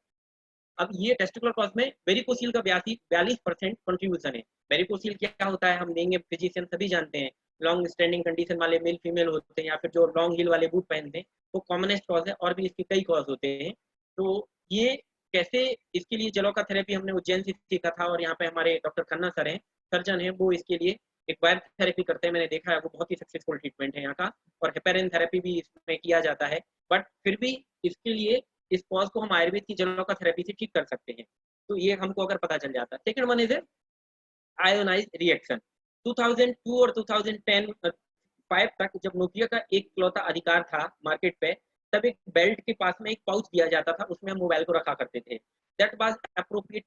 अब ये टेस्टिकुलर कॉज में वेरिकोसील का 42% कंट्रीब्यूशन है। वेरिकोसील क्या होता है हम देंगे, फिजिशियन सभी जानते हैं, लॉन्ग स्टैंडिंग कंडीशन वाले मेल फीमेल होते हैं या फिर जो लॉन्ग हील वाले बूट पहनते हैं, वो कॉमनेस्ट कॉज है, और भी इसके कई कॉज होते हैं। तो ये कैसे, इसके लिए जलोका थेरेपी हमने उज्जैन से सीखा था, और यहाँ पे हमारे डॉक्टर खन्ना सर हैं, सर्जन हैं, वो इसके लिए एक वायर थेरेपी करते हैं, मैंने देखा है, वो बहुत ही सक्सेसफुल ट्रीटमेंट है यहाँ का, और हेपेरिन थेरेपी भी इसमें किया जाता है। बट फिर भी इसके लिए इस कॉज को हम आयुर्वेद की जलोका थेरेपी से ठीक कर सकते हैं, तो ये हमको अगर पता चल जाता है। Second one is ionise reaction. 2002 और 2010-5 तक जब नोकिया का एक इकलौता अधिकार था मार्केट पे, तब एक बेल्ट के पास में एक पाउच दिया जाता था, उसमें हम मोबाइल को रखा करते थे। दैट वाज अप्रोप्रिएट,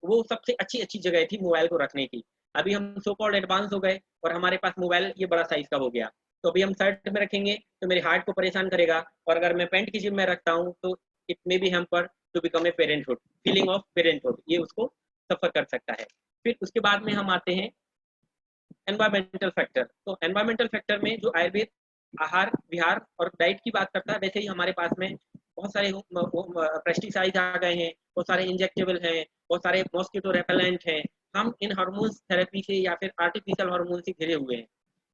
वो सबसे अच्छी जगह थी मोबाइल को रखने की। अभी हम सो कॉल्ड एडवांस हो गए और हमारे पास मोबाइल ये बड़ा साइज का हो गया, तो अभी हम शर्ट में रखेंगे तो मेरे हार्ट को परेशान करेगा, और अगर मैं पैंट की जेब में रखता हूँ तो it may be hamper to become a parenthood, feeling of parenthood, ये उसको सफर कर सकता है। फिर उसके बाद में हम आते हैं एनवायरमेंटल फैक्टर। तो एनवायरमेंटल फैक्टर में जो आयुर्वेद आहार विहार और डाइट की बात करता है, वैसे ही हमारे पास में बहुत सारे पेस्टिसाइड आ गए हैं, बहुत सारे इंजेक्टेबल हैं, बहुत सारे मॉस्किटो रेपेलेंट हैं। हम इन हार्मोन्स थेरेपी से या फिर आर्टिफिशियल हार्मोन से घिरे हुए हैं।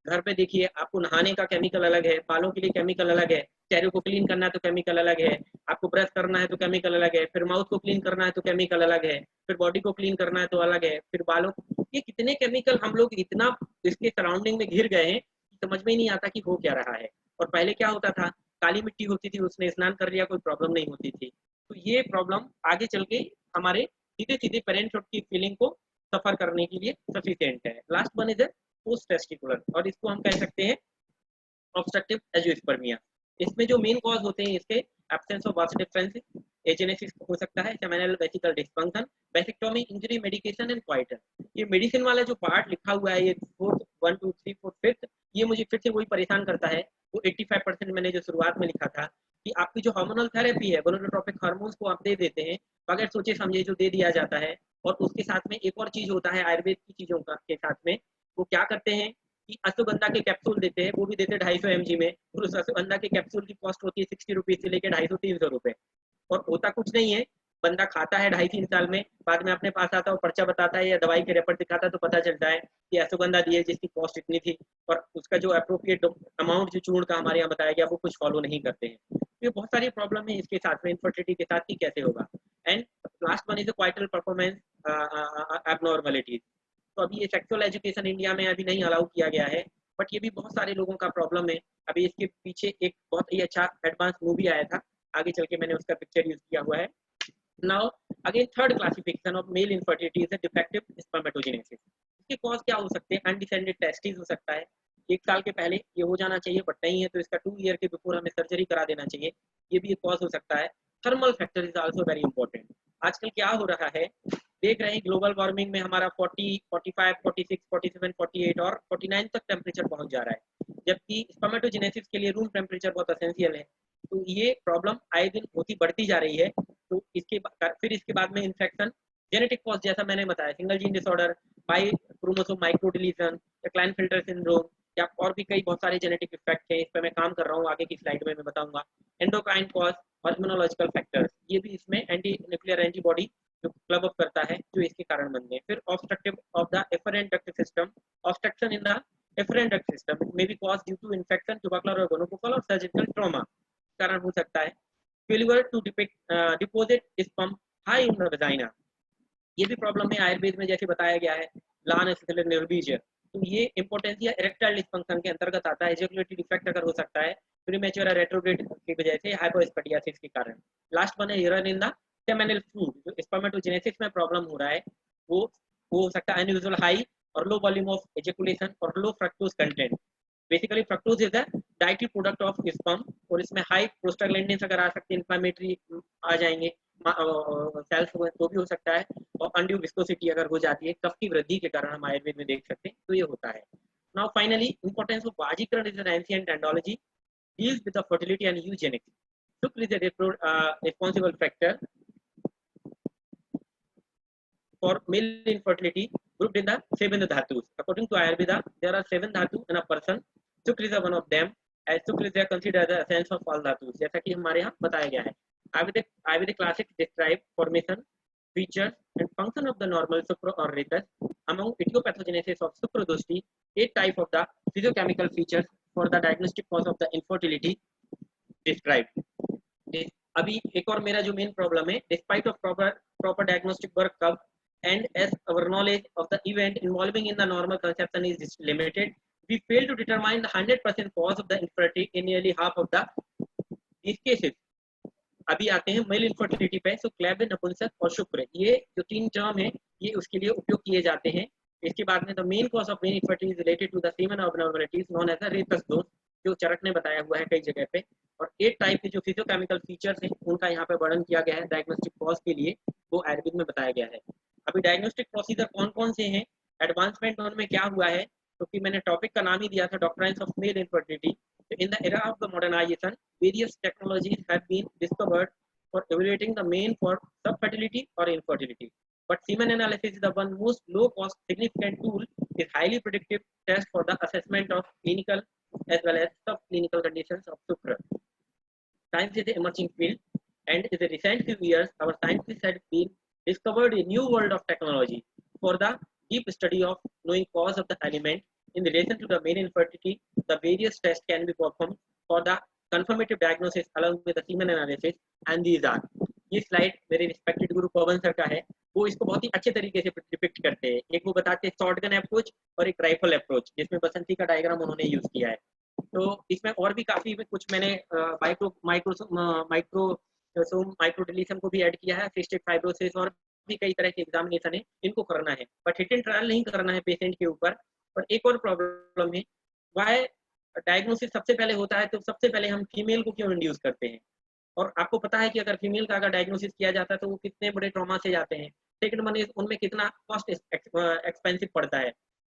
घर पे देखिए, आपको नहाने का केमिकल अलग है, बालों के लिए केमिकल अलग है, चेहरे को क्लीन करना है तो केमिकल अलग है, आपको ब्रश करना है तो केमिकल अलग है, फिर माउथ को क्लीन करना है तो केमिकल अलग है, फिर बॉडी को क्लीन करना है तो अलग है, फिर बालों, ये कितने केमिकल हम लोग इतना इसके सराउंडिंग में घिर गए हैं कि समझ में ही नहीं आता कि हो क्या रहा है। और पहले क्या होता था, काली मिट्टी होती थी, उसने स्नान कर लिया, कोई प्रॉब्लम नहीं होती थी। तो ये प्रॉब्लम आगे चल के हमारे सीधे सीधे पेरेंटहुड की फीलिंग को सफर करने के लिए सफिशिएंट है। Last one is post testicular, और इसको हम कह सकते हैं ऑब्स्ट्रक्टिव एजियोस्पर्मिया। इसमें जो मेन कॉज होते हैं इसके, absence of vas deferens, agenesis हो सकता है, seminal vesicle dysfunction, vasectomy, injury, medication and क्वाइटर। ये मेडिसिन वाला जो पार्ट लिखा हुआ है, ये 1 2 3 4 5, ये मुझे फिर से वही परेशान करता है। वो 85% मैंने जो शुरुआत में लिखा था कि आपकी जो हार्मोनल थेरेपी है, गोनाडोट्रोपिक हार्मोन्स को आप दे देते हैं बगैर सोचे समझे, जो दे दिया जाता है। और उसके साथ में एक और चीज होता है आयुर्वेद की चीजों का के साथ में, वो क्या करते हैं कि अश्वगंधा के कैप्सूल देते हैं, वो भी देते हैं 250 mg में, और उस अश्वगंधा के कैप्सूल की कॉस्ट होती है 60 रुपीज से लेकर 250-300 रुपए, और होता कुछ नहीं है। बंदा खाता है 2.5-3 साल में, बाद में अपने पास आता है और पर्चा बताता है या दवाई के रेपर दिखाता है, तो पता चलता है कि अश्वगंधा दी है जिसकी कॉस्ट इतनी थी, और उसका जो अप्रोप्रिएट अमाउंट जो चूर्ण का हमारे यहाँ बताया गया वो कुछ फॉलो नहीं करते हैं। ये बहुत सारी प्रॉब्लम है इसके साथ में, इनफर्टिलिटी के साथ ही कैसे होगा। And last one is क्वाइटल performance abnormalities. तो अभी ये सेक्सुअल एजुकेशन इंडिया में अभी नहीं अलाउ किया गया है, बट ये भी बहुत सारे लोगों का प्रॉब्लम है। अभी इसके पीछे एक बहुत ही अच्छा एडवांस मूवी आया था, आगे चल के मैंने उसका पिक्चर यूज किया हुआ है। Now again third classification of male infertility is defective spermatogenesis. इसके कॉज क्या हो सकते हैं, अनडिसेंडेड टेस्टिस हो सकता है, 1 साल के पहले ये हो जाना चाहिए बट नहीं है, तो इसका 2 ईयर के बिफोर हमें सर्जरी करा देना चाहिए, ये भी एक कॉज हो सकता है। Thermal factor is also very important. आजकल क्या हो रहा है, देख रहे हैं ग्लोबल वार्मिंग में हमारा 40, 45, 46, 47, 48 और 49 तक टेम्परेचर पहुंच जा रहा है, जबकि स्पर्मेटोजेनेसिस के लिए रूम टेम्परेचर बहुत एसेंशियल है। तो ये प्रॉब्लम आए दिन होती बढ़ती जा रही है। तो फिर इसके बाद में इन्फेक्शन, जेनेटिक कॉज जैसा मैंने बताया, single gene disorder, by chromosome micro deletion या क्लाइनफिल्टर सिंड्रोम, या और भी कई बहुत सारे जेनेटिक इफेक्ट हैं, इस पर मैं काम कर रहा हूँ, आगे की स्लाइड में मैं बताऊंगा। एंडोक्राइन कॉज और इम्यूनोलॉजिकल फैक्टर्स, ये भी इसमें एंटी न्यूक्लियर एंटीबॉडी जो क्लब अप करता है, जो इसके कारण बनते हैं। फिर obstructive of the afferent duct system, obstruction in the afferent duct system may be cause due to infection, tubercular और गोनोकोकल और सर्जिकल ट्रॉमा कारण हो सकता है। Failure to deposit sperm high in the vagina, ये भी प्रॉब्लम है आयुर्वेद में, जैसे बताया गया है, लान एसिटिल निर्बीज। तो ये इम्पोर्टेंसिया इरेक्टाइल डिस्फंक्शन के अंतर्गत आता है। एजैकुलेटरी डिफेक्ट अगर हो सकता है प्रीमेच्योर रेट्रोग्रेड की वजह से, हाइपोस्पेडियासिस के कारण। लास्ट वन है urine in the seminal fluid, जो स्पर्मेटोजेनेसिस में प्रॉब्लम हो रहा है, वो हो सकता है अनयूजुअल हाई और लो वॉल्यूम ऑफ एजैकुलेशन और low fructose content. Basically fructose is the dietary product of sperm, और इसमें हाई प्रोस्टाग्लैंडिन्स अगर आ सकते हैं, इन्फ्लेमेटरी आ जाएंगे सेल्स, तो भी हो सकता है। और अनड्यू विस्कोसिटी अगर हो जाती है कफ की वृद्धि के कारण, हम आयुर्वेद में देख सकते हैं, तो ये होता है। नाउ फाइनली इंपॉर्टेंस ऑफ बाजीकरण is an ancient andrology, deals with the fertility and eugenics. शुक्र is a responsible factor for male infertility, grouped in the 7 dhatus. According to Ayurveda, there are 7 dhatu in a person. Shukra is one of them. As Shukra is considered the essence of all dhatus. जैसा कि हमारे यहाँ बताया गया है. Ayurvedic classic describe formation, features and function of the normal Shukra or Ritus. Among idiopathogenesis of Shukra Doshi, 8 type of the physiochemical features for the diagnostic cause of the infertility described. अभी एक और मेरा जो main problem है, despite of proper diagnostic work कब and as our knowledge of the event involving in the normal conception is limited, we fail to determine the 100% cause of the infertility in nearly half of the these cases. अभी आते हैं male infertility पे. सो क्लेब, नपुंसक और शुक्र, ये जो 3 term है ये उसके लिए उपयोग किए जाते हैं. इसके बाद में the main cause of male infertility is related to the semen abnormalities known as the रेतस दोष, जो चरक ने बताया हुआ है कई जगह पे. और 8 टाइप के जो फिजियोकेमिकल फीचर्स हैं उनका यहाँ पे वर्णन किया गया है डायग्नोस्टिक कॉज के लिए, वो आयुर्वेद में बताया गया है. अभी डायग्नोस्टिक प्रोसीजर कौन कौन से हैं, एडवांसमेंट उनमें क्या हुआ है, क्योंकि मैंने टॉपिक का नाम ही दिया था doctrines of male infertility. In the era of the modernization, various technologies have been discovered for evaluating the mean for subfertility or infertility. But semen analysis is the one most low-cost, significant tool. Is highly predictive test for the assessment of clinical as well as subclinical conditions of Shukra. Science is an emerging field, and in the recent few years, our scientists have been discovered a new world of technology for the deep study of knowing cause of the element. In relation to the male infertility, the various tests can be performed for the confirmative diagnosis along with the semen analysis, and these are. ये slide मेरे respected गुरु पवन sir का है, वो इसको बहुत ही अच्छे तरीके से डिपिक्ट करते हैं. एक वो बताते हैं शॉटगन अप्रोच और एक राइफल अप्रोच, जिसमें बसंती का डायग्राम उन्होंने यूज किया है. तो इसमें और भी काफी कुछ मैंने माइक्रो डिलीशन को भी ऐड किया है, सिस्टिक फाइब्रोसिस और भी कई तरह के एग्जामिनेशन है, इनको करना है बट हिट एंड ट्रायल नहीं करना है पेशेंट के ऊपर. और एक और प्रॉब्लम है, वाई डायग्नोसिस सबसे पहले होता है तो सबसे पहले हम फीमेल को क्यों इंड्यूस करते हैं. और आपको पता है कि अगर फीमेल का अगर डायग्नोसिस किया जाता है तो वो कितने बड़े ट्रॉमा से जाते हैं. सेकंड वन इज उनमें कितना कॉस्ट एक्सपेंसिव पड़ता है.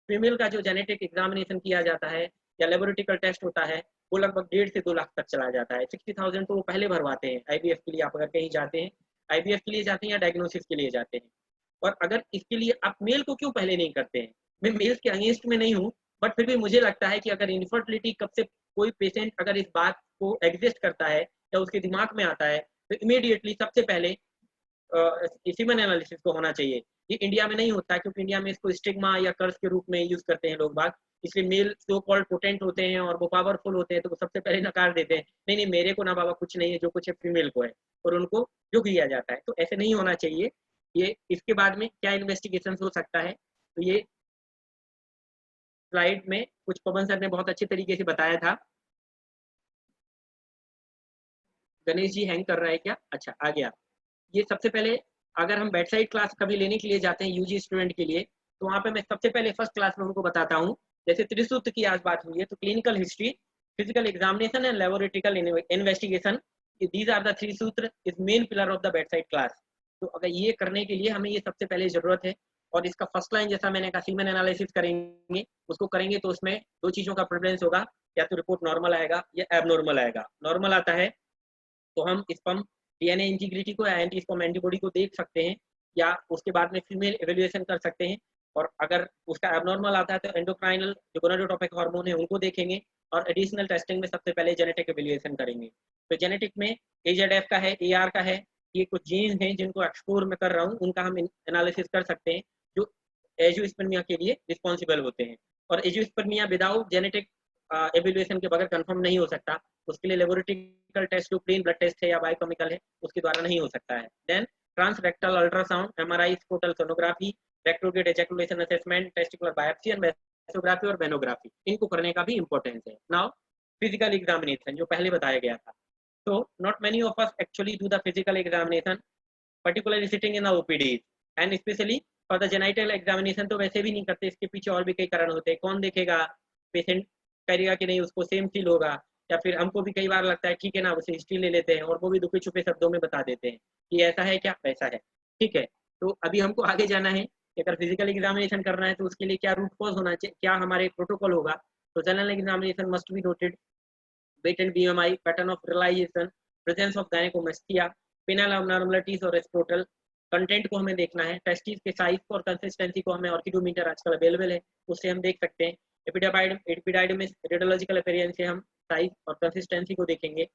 फीमेल का जो जेनेटिक एग्जामिनेशन किया जाता है या लेबोरेटरिकल टेस्ट होता है वो लगभग 1.5 से 2 लाख तक चला जाता है. 60,000 तो वो पहले भरवाते हैं IVF के लिए. आप अगर कहीं जाते हैं IVF के लिए जाते हैं या डायग्नोसिस के लिए जाते हैं. और अगर इसके लिए आप मेल को क्यों पहले नहीं करते हैं. मैं मेल्स के अगेंस्ट में नहीं हूँ, बट फिर भी मुझे लगता है कि अगर इनफर्टिलिटी कब से कोई पेशेंट अगर इस बात को एग्जिस्ट करता है या उसके दिमाग में आता है तो इमीडिएटली सबसे पहले सीमेन एनालिसिस को होना चाहिए. ये इंडिया में नहीं होता है क्योंकि इंडिया में इसको स्टिग्मा या कर्ज के रूप में यूज करते हैं लोग बाग, इसलिए मेल सो कॉल्ड पोटेंट होते हैं और वो पावरफुल होते हैं तो वो सबसे पहले नकार देते हैं, नहीं नहीं मेरे को ना बाबा कुछ नहीं है, जो कुछ है फीमेल को है, और उनको जो किया जाता है. तो ऐसे नहीं होना चाहिए. ये इसके बाद में क्या इन्वेस्टिगेशन हो सकता है, तो ये स्लाइड में कुछ पवन सर ने बहुत अच्छे तरीके से बताया था. गणेश जी हैंग कर रहा है क्या, अच्छा आ गया. ये सबसे पहले अगर हम बेड साइड क्लास कभी लेने के लिए जाते हैं यूजी स्टूडेंट के लिए, तो वहाँ पे मैं सबसे पहले फर्स्ट क्लास में उनको बताता हूँ. जैसे त्रिसूत्र की आज बात हुई है तो clinical history, physical examination and laboratorical investigation, these are the 3 सूत्र is main pillar of the bedside class. तो अगर ये करने के लिए हमें ये सबसे पहले जरूरत है. और इसका फर्स्ट लाइन जैसा मैंने कहा सीमेन एनालिसिस करेंगे, उसको करेंगे तो उसमें 2 चीजों का प्रेफरेंस होगा, या तो रिपोर्ट नॉर्मल आएगा या एबनॉर्मल आएगा. नॉर्मल आता है तो हम स्पर्म डीएनए इंटीग्रिटी को या एंटी स्पर्म एंटीबॉडी को देख सकते हैं, या उसके बाद में फीमेल एवेल्युएशन कर सकते हैं. और अगर उसका एबनॉर्मल आता है तो एंडोक्राइनल जो गोनाडोट्रोपिक हार्मोन है उनको देखेंगे, और एडिशनल टेस्टिंग में सबसे पहले जेनेटिक एवेल्युएशन करेंगे. तो जेनेटिक में AZF का है, AR का है, ये कुछ जीन्स हैं जिनको एक्सप्लोर में कर रहा हूँ, उनका हम एनालिसिस कर सकते हैं जो एजियोस्पर्मिया के लिए रिस्पॉन्सिबल होते हैं. और एजियोस्पर्मिया विदाउट जेनेटिक एवेल्युएशन के बगैर कंफर्म नहीं हो सकता. उसके लिए लेबोरेटरिकल टेस्ट जो प्लेन ब्लड टेस्ट है या बायोकेमिकल है उसके द्वारा नहीं हो सकता है. Then transrectal ultrasound, MRI, scrotal sonography, retrograde ejaculation assessment, testicular biopsy and vasography और वेनोग्राफी, इनको करने का भी इंपॉर्टेंस है. नाउ फिजिकल एग्जामिनेशन जो पहले बताया गया था. So not many of us actually do the physical examination, particularly sitting in the OPDs, and especially for the genital examination तो वैसे भी नहीं करते. इसके पीछे और भी कई कारण होते हैं. कौन देखेगा, पेशेंट करेगा कि नहीं, उसको सेम फील होगा, या फिर हमको भी कई बार लगता है ठीक है ना उसे हिस्ट्री ले लेते हैं और वो भी दुखे छुपे शब्दों में बता देते हैं कि ऐसा है क्या वैसा है. ठीक है, तो अभी हमको आगे जाना है कि अगर फिजिकल एग्जामिनेशन करना है तो उसके लिए क्या रूट कॉज होना चाहिए, क्या हमारे प्रोटोकॉल होगा. तो general examination must be noted weight and BMI, pattern of realization, presence of gynecomastia, penile abnormalities or scrotal, content को हमें देखना है, टेस्टिस के साइज को और कंसिस्टेंसी को हमें ऑर्किडोमीटर आजकल अवेलेबल है उससे हम देख सकते हैं। एपिडाइडमिस रेडियोलॉजिकल अपीयरेंस से हम साइज और कंसिस्टेंसी को देखेंगे।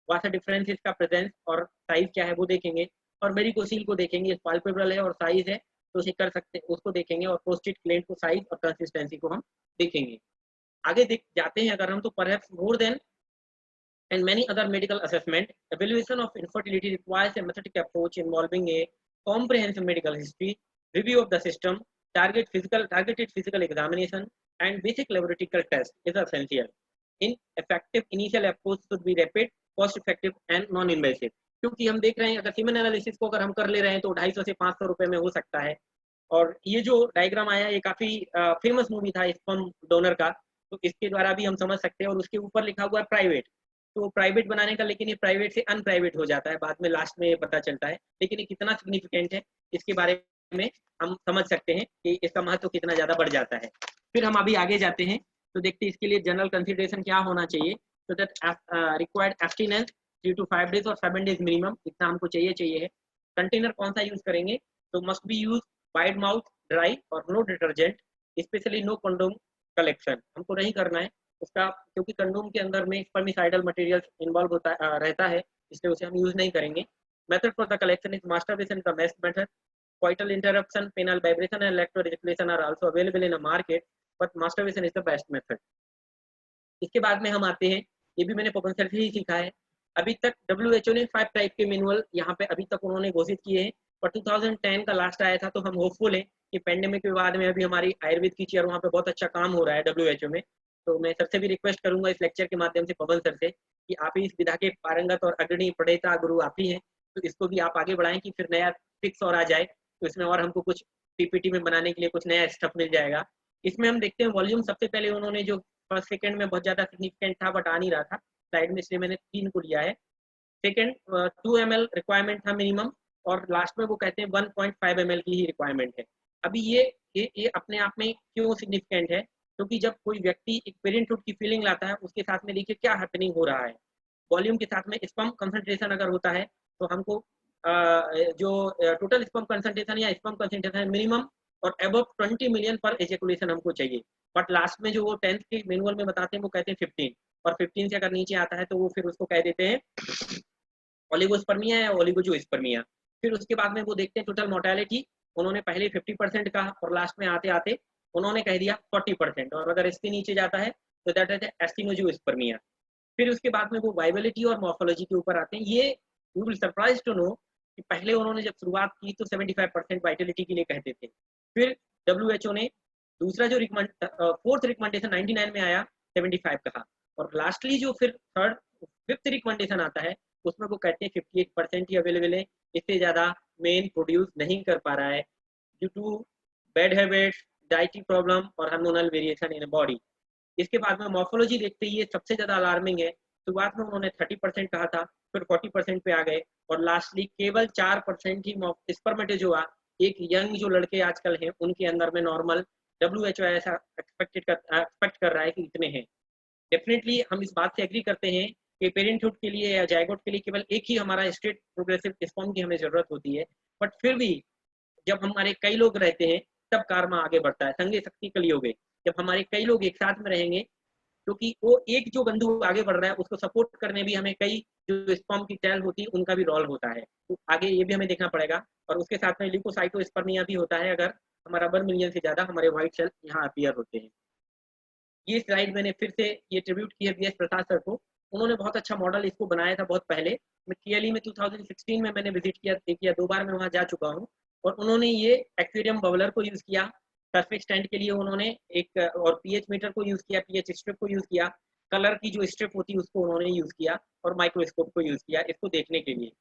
वासा डिफरेंसेस का प्रेजेंस और साइज क्या है वो देखेंगे, और वेरिकोसील को देखेंगे, पाल्पेबल है और साइज है तो उसे कर सकते हैं उसको देखेंगे, और पोस्टिट क्लेंट को साइज और कंसिस्टेंसी को हम देखेंगे। आगे देख जाते हैं अगर हम, तो perhaps more than and many other medical assessment, evaluation of infertility requires a methodic approach involving a comprehensive medical history, review of the system, targeted physical examination, and basic laboratory test is essential. In effective initial approach should be rapid, cost-effective, and non-invasive. क्योंकि हम देख रहे हैं अगर semen analysis को अगर हम कर ले रहे हैं तो 250 से 500 रुपए में हो सकता है। और ये जो डायग्राम आया ये काफी फेमस मूवी था स्पर्म डोनर का, तो इसके द्वारा भी हम समझ सकते हैं। और उसके ऊपर लिखा हुआ है प्राइवेट, तो प्राइवेट बनाने का, लेकिन ये प्राइवेट से अनप्राइवेट हो जाता है बाद में, लास्ट में पता चलता है। लेकिन ये कितना सिग्निफिकेंट है इसके बारे में हम समझ सकते हैं कि इसका महत्व कितना ज्यादा बढ़ जाता है। फिर हम अभी आगे जाते हैं तो देखते हैं इसके लिए जनरल कंसिडरेशन क्या होना चाहिए। तो that required abstinence 3 to 5 days और 7 days मिनिमम, इतना हमको चाहिए है। कंटेनर कौन सा यूज करेंगे, तो must be use wide mouth, dry और no detergent, specially no condom collection हमको नहीं करना है उसका, क्योंकि कंडोम के अंदर में स्पर्मिसाइडल मटेरियल इन्वॉल्व होता रहता है, इसलिए उसे हम यूज नहीं करेंगे। Method for the collection is masturbation is the best method. coital interruption, penile vibration and electroejaculation are also available in a market, but masturbation is the best method. इसके बाद में हम आते हैं, ये भी मैंने पवन सर से ही सीखा है। अभी तक WHO ने 5 टाइप के मैनुअल यहाँ पे अभी तक उन्होंने घोषित किए हैं, पर 2010 का लास्ट आया था, तो हम होपफुल हैं कि पेंडेमिक के बाद में अभी हमारी आयुर्वेद की चेयर वहाँ पे बहुत अच्छा काम हो रहा है WHO में। तो मैं सर से भी रिक्वेस्ट करूंगा इस लेक्चर के माध्यम से, पवन सर से, कि आप ही इस विधा के पारंगत और अग्रणी प्रणेता गुरु आप ही हैं, तो इसको भी आप आगे बढ़ाएं कि फिर नया फिक्स और आ जाए, तो इसमें और हमको कुछ पीपीटी में बनाने के लिए कुछ नया स्टफ मिल जाएगा। इसमें हम देखते हैं वॉल्यूम सबसे पहले उन्होंने जो फर्स्ट सेकंड में बहुत ज्यादा सिग्निफिकेंट था बट आ नहीं रहा था स्लाइड में, इसलिए मैंने 3 को लिया है। सेकंड 2 ml रिक्वायरमेंट था मिनिमम, और लास्ट में वो कहते हैं 1.5 ml की ही रिक्वायरमेंट है। अभी ये अपने आप में क्यों सिग्निफिकेंट है, क्योंकि जब कोई व्यक्ति एक पेरेंटहुड की फीलिंग लाता है उसके साथ में देखिए क्या हैपनिंग हो रहा है। वॉल्यूम के साथ में स्पर्म कंसंट्रेशन अगर होता है तो हमको जो टोटल स्पर्म कंसंट्रेशन या स्पर्म कंसंट्रेशन मिनिमम और अबव 20 मिलियन पर एजेकुलेशन हमको चाहिए, बट लास्ट में जो वो 10th के मैनुअल में बताते हैं वो कहते हैं 15, और 15 से अगर नीचे आता है तो वो फिर उसको कह देते हैं ओलिगोस्पर्मिया या ओलिगोजोस्पर्मिया। फिर उसके बाद में वो देखते हैं टोटल मोर्टेलिटी, उन्होंने पहले 50% कहा और लास्ट में आते आते उन्होंने कह दिया 40%, और अगर इसके नीचे जाता है तो दैट इज एस्टिनोजोस्पर्मिया। फिर उसके बाद में वो वाइबिलिटी और मॉर्फोलॉजी के ऊपर आते हैं। ये you will surprise to know कि पहले उन्होंने जब शुरुआत की तो 75% वाइटलिटी के लिए कहते थे, फिर WHO ने दूसरा जो फोर्थ रिकमेंडेशन 99 में आया 75 कहा, और लास्टली जो फिर फिफ्थ रिकमेंडेशन आता है उसमें वो कहते हैं 58% ही अवेलेबल है, इससे ज्यादा मेन प्रोड्यूस नहीं कर पा रहा है due to bad habits, dietary problem और हार्मोनल वेरिएशन इन बॉडी। इसके बाद में मॉर्फोलॉजी देखते ही ये सबसे ज्यादा अलार्मिंग है। शुरुआत में उन्होंने 30% कहा था, फिर 40% पे आ गए, और लास्टली केवल 4% ही स्पर्मेटोजोआ एक यंग जो लड़के आजकल हैं उनके अंदर में नॉर्मल WHO ऐसा एक्सपेक्ट कर रहा है कि इतने हैं। डेफिनेटली हम इस बात से एग्री करते हैं कि पेरेंटहुड के लिए या जायगोट के लिए केवल एक ही हमारा स्ट्रेट प्रोग्रेसिव स्पर्म की हमें जरूरत होती है, बट फिर भी जब हमारे कई लोग रहते हैं तब कार्मा आगे बढ़ता है, संगे शक्ति कलियोगे। जब हमारे कई लोग एक साथ में रहेंगे, क्योंकि वो एक जो बंधु आगे बढ़ रहा है उसको सपोर्ट करने भी हमें कई जो स्पर्म की टेल होती है उनका भी रोल होता है, तो आगे ये भी हमें देखना पड़ेगा। और उसके साथ में ल्यूकोसाइटोस्पर्मिया भी होता है अगर हमारा 1 मिलियन से ज्यादा हमारे व्हाइट सेल यहाँ अपीयर होते हैं। ये स्लाइड मैंने फिर से ये ट्रिब्यूट की है BS प्रसाद सर को, उन्होंने बहुत अच्छा मॉडल इसको बनाया था बहुत पहले। मैं KLE में 2016 में मैंने विजिट किया, 1 या 2 बार मैं वहाँ जा चुका हूँ, और उन्होंने ये एक्वेरियम बबलर को यूज किया, सरफेस स्टैंड के लिए उन्होंने एक और पीएच मीटर को यूज किया, पीएच स्ट्रिप को यूज किया, कलर की जो स्ट्रिप होती है उसको उन्होंने यूज किया, और माइक्रोस्कोप को यूज किया इसको देखने के लिए।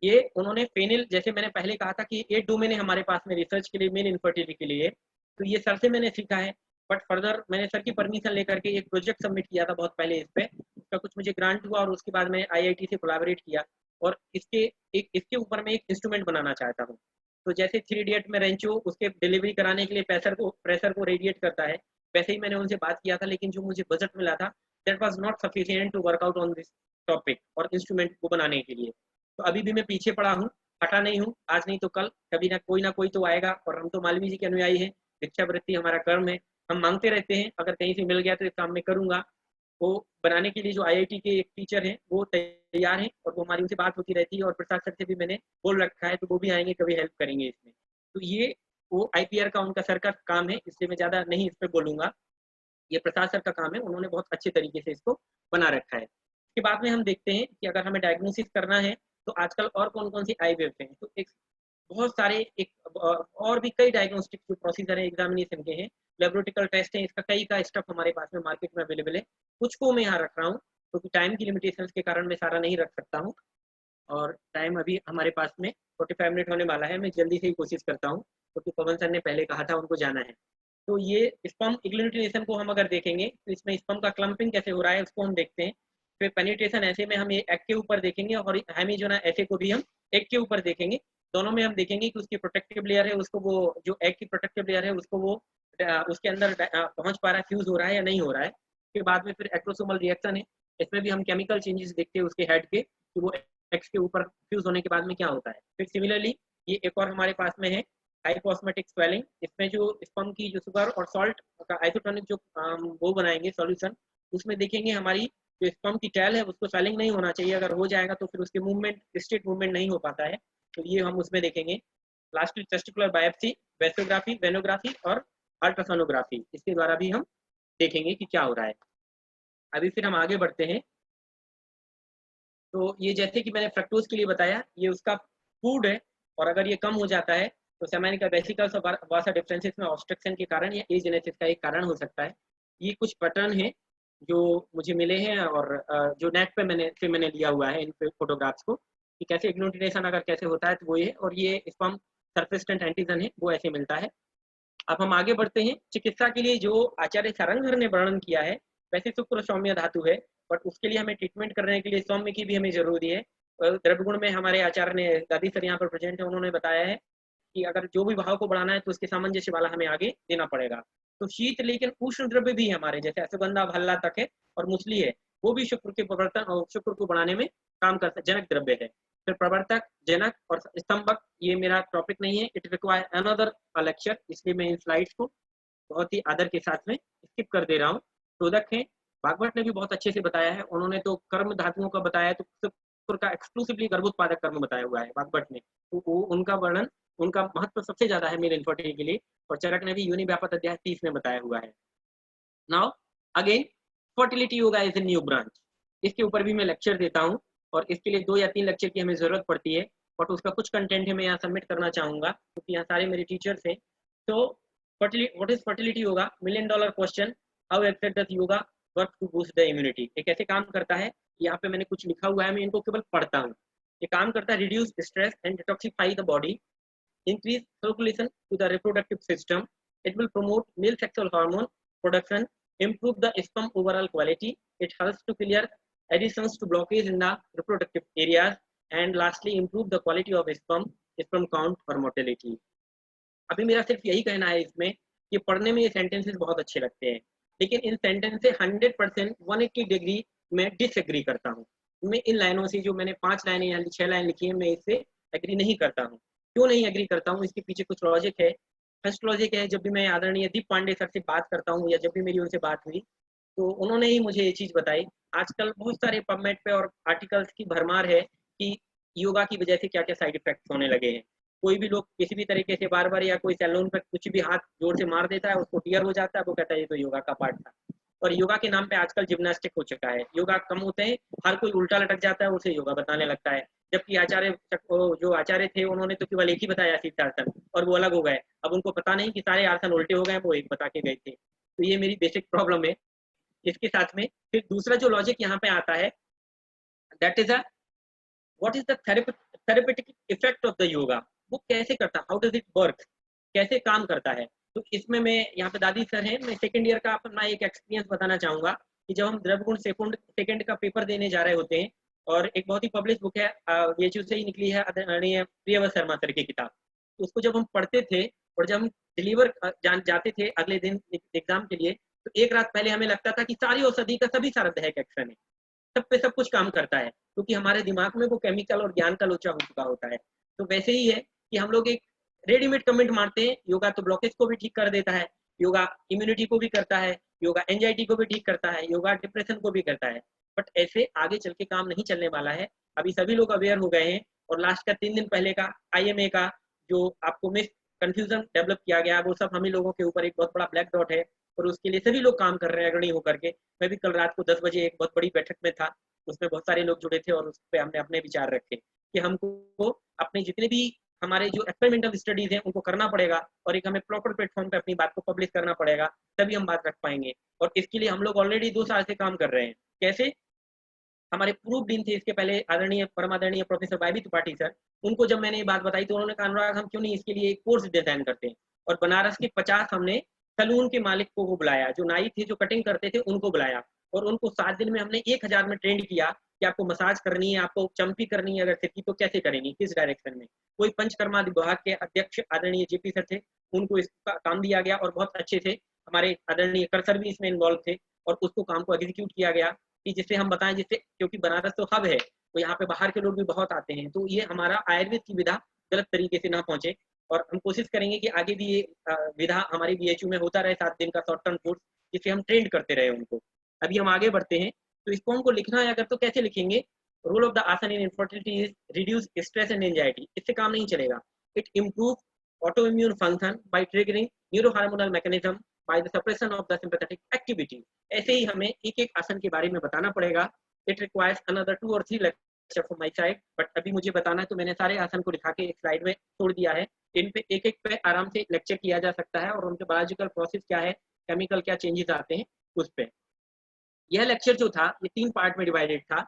ये उन्होंने फेनिल, जैसे मैंने पहले कहा था कि 8 डोमेन है हमारे पास में रिसर्च के लिए, मेन इनफर्टिलिटी के लिए, तो ये सर से मैंने सीखा है। बट फर्दर मैंने सर की परमिशन लेकर के एक प्रोजेक्ट सबमिट किया था बहुत पहले इस पे, उसका कुछ मुझे ग्रांट हुआ, और उसके बाद मैं IIT से कोलैबोरेट किया, और इसके ऊपर मैं एक इंस्ट्रूमेंट बनाना चाहता हूँ। तो जैसे 3D में रेंचो उसके डिलीवरी कराने के लिए प्रेशर को रेडिएट करता है, वैसे ही मैंने उनसे बात किया था, लेकिन जो मुझे बजट मिला था that was not sufficient to work out on this topic और इंस्ट्रूमेंट को बनाने के लिए। तो अभी भी मैं पीछे पड़ा हूँ, हटा नहीं हूँ, आज नहीं तो कल कभी ना कोई तो आएगा। और हम तो मालवीय जी के अनुयायी हैं, भिक्षावृत्ति हमारा कर्म है, हम मांगते रहते हैं, अगर कहीं से मिल गया तो इस काम में करूंगा। वो बनाने के लिए जो आईआईटी के एक टीचर हैं वो तैयार हैं, और वो हमारी उनसे बात होती रहती है, और प्रसाद सर से भी मैंने बोल रखा है, तो वो भी आएंगे, कभी हेल्प करेंगे इसमें। तो ये वो आईपीआर का उनका सर का काम है, इसलिए मैं ज़्यादा नहीं इस पर बोलूँगा। ये प्रसाद सर का काम है, उन्होंने बहुत अच्छे तरीके से इसको बना रखा है। इसके बाद में हम देखते हैं कि अगर हमें डायग्नोसिस करना है तो आजकल और कौन-कौन सी आई वेव्स हैं। तो एक बहुत सारे और भी कई डायग्नोस्टिक जो प्रोसीजर है एग्जामिनेशन के हैं, लेबोरेटरिकल टेस्ट है, इसका कई का स्टफ हमारे पास में मार्केट में अवेलेबल है। कुछ को मैं यहाँ रख रहा हूँ क्योंकि टाइम की लिमिटेशंस के कारण मैं सारा नहीं रख सकता हूँ, और टाइम अभी हमारे पास में 45 मिनट होने वाला है। मैं जल्दी से ही कोशिश करता हूँ क्योंकि पवन सर ने पहले कहा था उनको जाना है। तो ये स्पर्म एग्लूटिनेशन को हम अगर देखेंगे तो इसमें स्पर्म का क्लम्पिंग कैसे हो रहा है उसको हम देखते हैं। फिर पेनिट्रेशन ऐसे में हम ये एग के ऊपर देखेंगे, और हेमीजोना ऐसे को भी हम एग के ऊपर देखेंगे। दोनों में हम देखेंगे कि उसकी प्रोटेक्टिव लेयर है, उसको वो जो एग की प्रोटेक्टिव लेयर है उसको वो उसके अंदर पहुंच पा रहा है, फ्यूज हो रहा है या नहीं हो रहा है। फिर बाद में फिर एक्रोसोमल रिएक्शन है, इसमें भी हम केमिकल चेंजेस देखते हैं उसके हेड के कि वो एग्स के ऊपर फ्यूज होने के बाद में क्या होता है। फिर सिमिलरली ये एक और हमारे पास में है हाइपोस्मेटिक स्वेलिंग, इसमें जो स्पर्म की जो शुगर और सॉल्ट का आइसोटोनिक जो वो बनाएंगे सॉल्यूशन, उसमें देखेंगे हमारी जो स्पर्म की टेल है उसको स्वेलिंग नहीं होना चाहिए, अगर हो जाएगा तो फिर उसके मूवमेंट स्ट्रेट मूवमेंट नहीं हो पाता है, तो ये हम उसमें देखेंगे। लास्टली टेस्टिकुलर बायोप्सी, वेस्टोग्राफी, वेनोग्राफी और अल्ट्रासोनोग्राफी, इसके द्वारा भी हम देखेंगे कि क्या हो रहा है। अभी फिर हम आगे बढ़ते हैं। तो ये जैसे कि मैंने फ्रक्टोज के लिए बताया, ये उसका फूड है, और अगर ये कम हो जाता है तो सेमानिका वेसिकल्स और वासा डिफरेंसेस में ऑब्स्ट्रक्शन के कारण या एजेनेसिस का एक कारण हो सकता है। ये कुछ पैटर्न है जो मुझे मिले हैं और जो नेट पे मैंने लिया हुआ है इन फोटोग्राफ्स को, कि कैसे एग्लूटिनेशन अगर कैसे होता है तो वो ये, और ये स्पर्म सर्फेस्टेंट एंटीजन है वो ऐसे मिलता है। अब हम आगे बढ़ते हैं। चिकित्सा के लिए जो आचार्य सारंगधर ने वर्णन किया है, वैसे शुक्र सौम्य धातु है, बट उसके लिए हमें ट्रीटमेंट करने के लिए सौम्य की भी हमें जरूरी है। द्रव्यगुण में हमारे आचार्य ने, दादी सर यहाँ पर प्रेजेंट है, उन्होंने बताया है कि अगर जो भी भाव को बढ़ाना है तो उसके सामंजस्य वाला हमें आगे देना पड़ेगा। तो शीत लेकिन उष्ण द्रव्य भी हमारे जैसे अश्वगंधा, भल्ला तक है और मुसली है, वो भी शुक्र के प्रवर्तन और शुक्र को बढ़ाने में काम करता जनक द्रव्य है। फिर प्रवर्तक, जनक और स्तंभक, ये मेरा टॉपिक नहीं है, इट रिक्वायर अनदर लेक्चर, इसलिए मैं इन स्लाइड्स को बहुत ही आदर के साथ में स्किप कर दे रहा हूँ। शोधक है, भागवत ने भी बहुत अच्छे से बताया है, उन्होंने तो कर्म धातुओं का बताया, तो शुक्र का एक्सक्लूसिवली गर्भोत्पादक कर्म बताया हुआ है भागवत ने, तो वो उनका वर्णन, उनका महत्व सबसे ज्यादा है मेल इन्फर्टिलिटी के लिए, और चरक ने भी योनि व्यापक अध्याय 30 में बताया हुआ है। Now again fertility yoga is a new branch, इसके ऊपर भी मैं लेक्चर देता हूँ, और इसके लिए 2 या 3 लेक्चर की हमें जरूरत पड़ती है, बट उसका कुछ कंटेंट है मैं यहाँ सबमिट करना चाहूंगा क्योंकि यहाँ सारे मेरे टीचर्स हैं। तो what is fertility yoga, $1 million question, how except does yoga work to boost the immunity, ये कैसे काम करता है, यहाँ पे मैंने कुछ लिखा हुआ है, मैं इनको केवल पढ़ता हूँ। ये काम करता है reduce stress and detoxify the body, increase circulation to the reproductive system, it will promote male sexual hormone production, improve the sperm overall quality, it helps to clear additions to blockage in the reproductive areas, and lastly improve the quality of sperm count or motility। अभी मेरा सिर्फ यही कहना है इसमें कि पढ़ने में ये सेंटेंसेस बहुत अच्छे लगते हैं, लेकिन इन सेंटेंस से 100% 180 डिग्री में डिसएग्री करता हूँ। मैं इन लाइनों से, जो मैंने 5 लाइनें या 6 लाइन लिखी है, मैं इससे एग्री नहीं करता हूँ। क्यों नहीं एग्री करता हूँ, इसके पीछे कुछ लॉजिक है। फर्स्ट लॉजिक है, जब भी मैं आदरणीय दीप पांडे सर से बात करता हूँ या जब भी मेरी उनसे बात हुई, तो उन्होंने ही मुझे ये चीज बताई, आजकल बहुत सारे पबमेड पे और आर्टिकल्स की भरमार है कि योगा की वजह से क्या क्या साइड इफेक्ट्स होने लगे हैं। कोई भी लोग किसी भी तरीके से बार बार या कोई सैलून पर कुछ भी हाथ जोर से मार देता है, उसको टीयर हो जाता है, वो कहता है ये तो योगा का पार्ट था। और योगा के नाम पे आजकल जिम्नास्टिक हो चुका है, योगा कम होते हैं, हर कोई उल्टा लटक जाता है, उसे योगा बताने लगता है। जबकि जो आचार्य थे उन्होंने तो केवल एक ही बताया सिद्धार्थन, और वो अलग हो गए। अब उनको पता नहीं कि सारे आसन उल्टे हो गए, वो एक बता के गए थे। तो ये मेरी बेसिक प्रॉब्लम है। इसके साथ में फिर दूसरा जो लॉजिक यहाँ पे आता है, that is what is the therapeutic effect of the yoga, वो कैसे करता है, हाउ डज इट वर्क, कैसे काम करता है। तो इसमें मैं यहाँ पे दादी सर हैं, मैं सेकंड ईयर का अपना एक एक्सपीरियंस बताना चाहूंगा कि जब हम द्रव्यगुण सेकंड का पेपर देने जा रहे होते हैं, और एक बहुत ही पब्लिश बुक है, बीएचयू से ही निकली है, आदरणीय प्रियव्रत शर्मा सर की किताब, तो उसको जब हम पढ़ते थे और जब हम डिलीवर जाते थे अगले दिन एग्जाम के लिए, तो एक रात पहले हमें लगता था कि सारी औषधि का सभी सारा दहक एक्शन है, सब पे सब कुछ काम करता है, क्योंकि हमारे दिमाग में वो केमिकल और ज्ञान का लोचा हो चुका होता है। तो वैसे ही है कि हम लोग एक रेडीमेड कमेंट मारते हैं, योगा तो ब्लॉकेज को भी ठीक कर देता है, योगा इम्यूनिटी को भी करता है, योगा एंजाइटी को भी ठीक करता है, योगा डिप्रेशन को भी करता है। बट ऐसे आगे चल के काम नहीं चलने वाला है। अभी सभी लोग अवेयर हो गए हैं, और लास्ट का 3 दिन पहले का IMA का जो आपको मिस कंफ्यूजन डेवलप किया गया, वो सब हम ही लोगों के ऊपर एक बहुत बड़ा ब्लैक डॉट है, और उसके लिए सभी लोग काम कर रहे हैं अग्रणी होकर के। मैं भी कल रात को 10 बजे एक बहुत बड़ी बैठक में था, उसमें बहुत सारे लोग जुड़े थे, और उस पर हमने अपने विचार रखे कि हमको अपने जितने भी हमारे जो एक्सपेरिमेंटल स्टडीज हैं उनको करना पड़ेगा, और एक हमें प्रॉपर प्लेटफॉर्म पे अपनी बात को पब्लिश करना पड़ेगा, तभी हम बात रख पाएंगे। और इसके लिए हम लोग ऑलरेडी 2 साल से काम कर रहे हैं। कैसे? हमारे पूर्व डीन थे इसके पहले, आदरणीय परम आदरणीय प्रोफेसर वाई त्रिपाठी सर, उनको जब मैंने ये बात बताई तो उन्होंने कहा अनुराग हम क्यों नहीं इसके लिए एक कोर्स डिजाइन करते हैं, और बनारस के 50 हमने सलून के मालिक को वो बुलाया, जो नाई थे जो कटिंग करते थे उनको बुलाया, और उनको 7 दिन में हमने 1000 में ट्रेंड किया कि आपको मसाज करनी है, आपको चंपी करनी है अगर सिर की तो कैसे करेंगी, किस डायरेक्शन में। कोई पंचकर्मा विभाग के अध्यक्ष आदरणीय JP सर थे, उनको इसका काम दिया गया और बहुत अच्छे से हमारे आदरणीय कर सर भी इसमें इन्वॉल्व थे, और उसको काम को एग्जीक्यूट किया गया कि जिससे हम बताएं, जिससे क्योंकि बनारस तो हब है तो यहाँ पे बाहर के लोग भी बहुत आते हैं, तो ये हमारा आयुर्वेद की विधा गलत तरीके से ना पहुंचे, और हम कोशिश करेंगे कि आगे भी ये विधा हमारी BHU में होता रहे, 7 दिन का शॉर्ट टर्म कोर्स, जिससे हम ट्रेंड करते रहे उनको। अभी हम आगे बढ़ते हैं, तो इसको हमको लिखना है अगर तो कैसे लिखेंगे? Role of the asana in infertility is reduce stress and anxiety. इससे काम नहीं चलेगा। It improve autoimmune function by triggering neurohormonal mechanism by the suppression of the sympathetic activity. ऐसे ही हमें एक एक आसन के बारे में बताना पड़ेगा। It requires another 2 or 3 lecture from my side, but अभी मुझे बताना है तो मैंने सारे आसन को लिखा के एक स्लाइड में छोड़ दिया है। इन पे एक एक पे आराम से लेक्चर किया जा सकता है, और उनके बायोलॉजिकल प्रोसेस क्या है, केमिकल क्या चेंजेस आते हैं उस पे। यह लेक्चर जो था ये 3 पार्ट में डिवाइडेड था।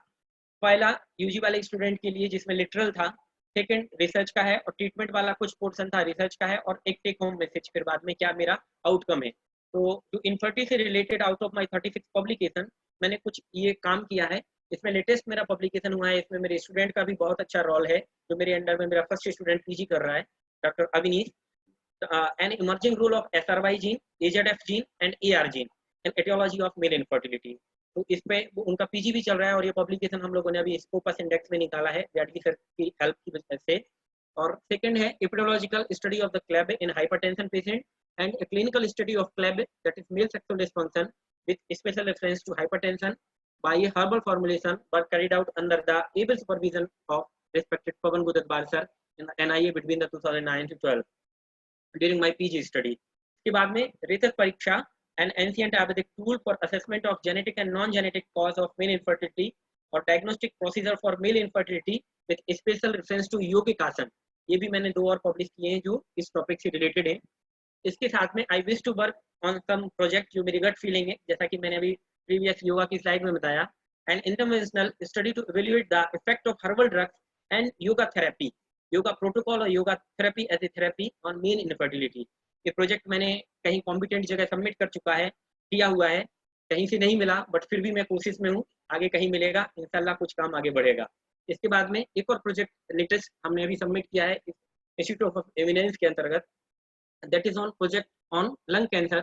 पहला यूजी वाले स्टूडेंट के लिए जिसमें लिटरल था, सेकंड रिसर्च का है, और ट्रीटमेंट वाला कुछ पोर्शन था रिसर्च का है, और एक टेक होम मैसेज फिर बाद में क्या मेरा आउटकम है। तो जो इनफर्टिलिटी से related out of my 36 publication मैंने कुछ ये काम किया है। इसमें लेटेस्ट मेरा पब्लिकेशन हुआ है, इसमें मेरे स्टूडेंट का भी बहुत अच्छा रोल है, जो मेरे अंडर में मेरा फर्स्ट स्टूडेंट PG कर रहा है, doctor Avinish. An emerging role of SRY gene, AZF gene and AR gene in aetiology of male infertility. तो इस पे उनका PG भी चल रहा है, और ये पब्लिकेशन हम लोगों ने अभी स्कोपस इंडेक्स में निकाला है व्याडगी सर की हेल्प की वजह से। और सेकंड है एपिडोलॉजिकल स्टडी ऑफ द क्लेब in hypertension patient and a clinical study of CLEB, that is male sexual dysfunction, with special reference to hypertension by a herbal formulation were carried out under the able supervision of respected Pawan Gudatbar sir in the NIA between the 2009 to 12 during my PG study. इसके बाद में research परीक्षा an ancient Ayurvedic tool for assessment of genetic and non-genetic cause of male infertility और diagnostic procedure for male infertility with special reference to yogic आसन। ये भी मैंने 2 और पब्लिश किए हैं जो इस टॉपिक से रिलेटेड है। इसके साथ में I wish to work on some project जो मेरी गट फीलिंग है, जैसा कि मैंने अभी प्रीवियस योगा की स्लाइड में बताया, and interventional study to evaluate the effect of herbal drugs and yoga therapy, yoga protocol और yoga therapy as a therapy on men infertility. ये प्रोजेक्ट मैंने कहीं कॉम्पिटेंट जगह सबमिट कर चुका है, दिया हुआ है, कहीं से नहीं मिला, बट फिर भी मैं कोशिश में हूँ, आगे कहीं मिलेगा इंशाल्लाह, कुछ काम आगे बढ़ेगा। इसके बाद में एक और प्रोजेक्ट लेटेस्ट हमने अभी सबमिट किया है इंस्टीट्यूट ऑफ एमिनेंस के अंतर्गत, that is on project on lung cancer,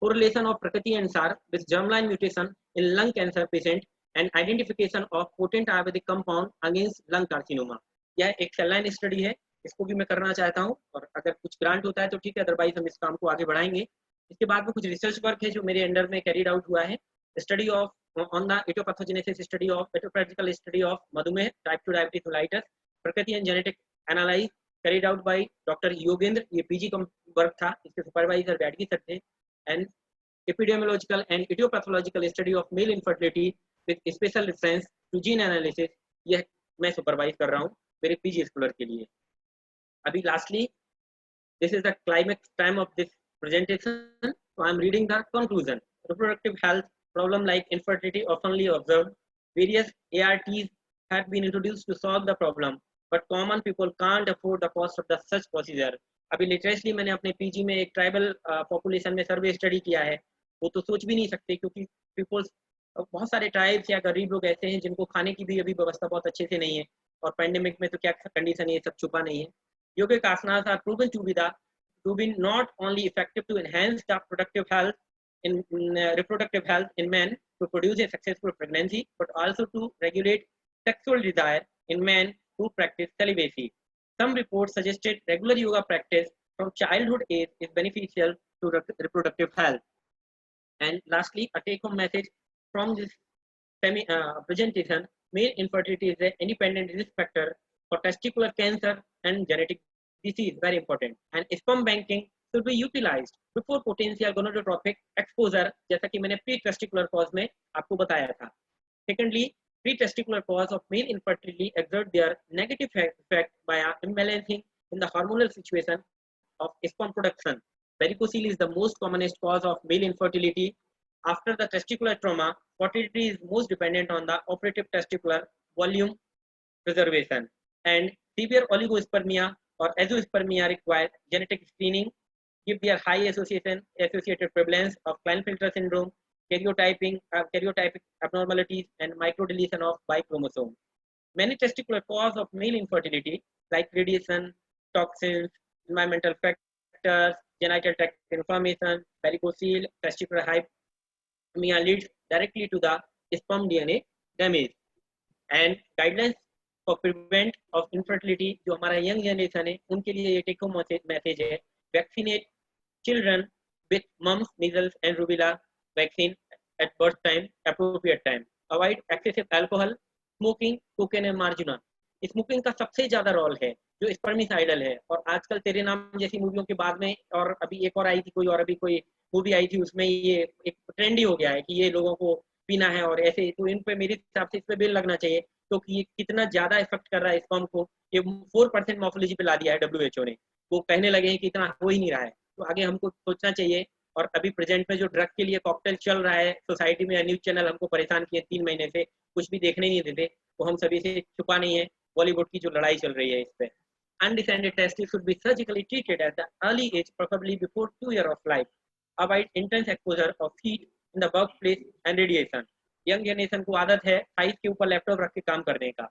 correlation of Prakriti and SAR with germline mutation in lung cancer patient and identification of potent Ayurvedic compound against lung carcinoma। यह एक cell line study है, इसको भी मैं करना चाहता हूँ, और अगर कुछ ग्रांट होता है तो ठीक है, अदरवाइज हम इस काम को आगे बढ़ाएंगे। इसके बाद में कुछ रिसर्च वर्क है जो मेरे अंडर में कैरिड आउट हुआ है, study of on the etiopathogenesis, study of etiopathical study of मधुमेह, टाइप 2 डायबिटीज मेलाइटस, प्रकृति and genetic analyze carried out by Dr. Yogendra, ये PG वर्क था, इसके सुपरवाइजर व्याडगी सर थे, and epidemiological and etiopatological study of male infertility with special reference to gene analysis, यह मैं supervise कर रहा हूँ मेरे PG स्कॉलर के लिए। अभी lastly this is the climax time of this presentation, so I am reading the conclusion. Reproductive health problem like infertility oftenly observed, various ARTs have been introduced to solve the problem, but common people can't afford the cost of the such procedure। अभी latestly मैंने अपने PG में एक tribal population में सर्वे study किया है, वो तो सोच भी नहीं सकते, क्योंकि पीपल्स बहुत सारे ट्राइब्स या गरीब लोग ऐसे हैं जिनको खाने की भी अभी व्यवस्था बहुत अच्छे से नहीं है, और पैंडेमिक में तो क्या कंडीशन है, ये सब छुपा नहीं है। Yogic asanas are proven to be not only effective to enhance the reproductive health in men to produce a successful pregnancy, but also to regulate sexual desire in men who practice celibacy। Some reports suggested regular yoga practice from childhood age is beneficial to reproductive health. And lastly, a take-home message from this presentation: male infertility is an independent risk factor for testicular cancer and genetic disease, very important. And sperm banking should be utilized before potential gonadotropic exposure, जैसा कि मैंने pre-testicular cause में आपको बताया था. Secondly, pre-testicular cause of male infertility exert their negative effect by imbalancing in the hormonal situation of sperm production. Varicocele is the most commonest cause of male infertility. After the testicular trauma, fertility is most dependent on the operative testicular volume preservation. And severe oligospermia or azoospermia require genetic screening, give their high associated prevalence of Klinefelter syndrome, karyotypic abnormalities, and microdeletion of Y chromosome. Many testicular causes of male infertility, like radiation, toxins, environmental factors, genital tract inflammation, varicocele, testicular hyperemia, leads directly to the sperm DNA damage. And guidelines for prevent of infertility, जो हमारा young generation है, उनके लिए ये take home message है: vaccinate children with mumps, measles and rubella vaccine at birth time, appropriate time. Avoid excessive alcohol, smoking, cocaine and marijuana. Smoking का सबसे ज्यादा रोल है जो स्पर्मिसाइडल है, और आजकल तेरे नाम जैसी मूवियों के बाद में, और अभी एक और आई थी कोई, और अभी कोई मूवी आई थी, उसमें ये एक ट्रेंड ही हो गया है कि ये लोगों को पीना है और ऐसे. तो इन पे मेरे हिसाब से इस पे बिल लगना चाहिए, क्योंकि तो ये कितना ज्यादा इफेक्ट कर रहा है स्पर्म को. ये 4% मॉर्फोलॉजी पे ला दिया है WHO ने. वो कहने लगे हैं कि इतना हो ही नहीं रहा है. तो आगे हमको सोचना चाहिए. और अभी प्रेजेंट में जो ड्रग के लिए कॉकटेल चल रहा है सोसाइटी में, न्यूज चैनल हमको परेशान किए 3 महीने से, कुछ भी देखने नहीं देते, वो हम सभी से छुपा नहीं है. बॉलीवुड की जो लड़ाई चल रही है इस पे. Undescended testes should be surgically treated at the early age, preferably before 2 years of life. Avoid intense exposure of heat in the workplace and radiation. Young generation को आदत है थाइस के ऊपर लैपटॉप रख के काम करने का,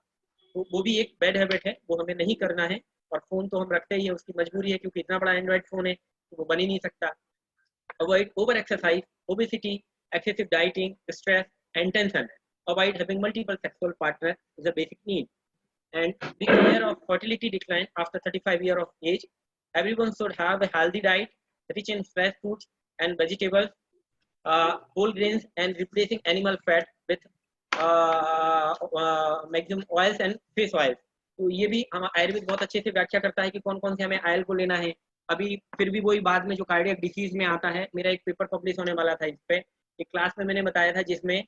तो वो भी एक बैड हैबिट है, वो हमें नहीं करना है. और फोन तो हम रखते ही है, उसकी मजबूरी है, क्योंकि इतना बड़ा एंड्रॉइड फोन है तो वो बन ही नहीं सकता. Avoid over exercise, obesity, excessive dieting, stress and tension. Avoid having multiple sexual partners is a basic need. And be aware of fertility decline after 35 years of age. Everyone should have a healthy diet rich in fresh fruits and vegetables, whole grains, and replacing animal fat with maximum oils and fish oils. तो ये भी हम आयुर्वेद बहुत अच्छे से व्याख्या करता है कि कौन कौन से हमें ऑयल को लेना है. अभी फिर भी वही बाद में जो कार्डियक डिसीज में आता है, मेरा एक पेपर पब्लिश होने वाला था इस पे, एक क्लास में मैंने बताया था जिसमें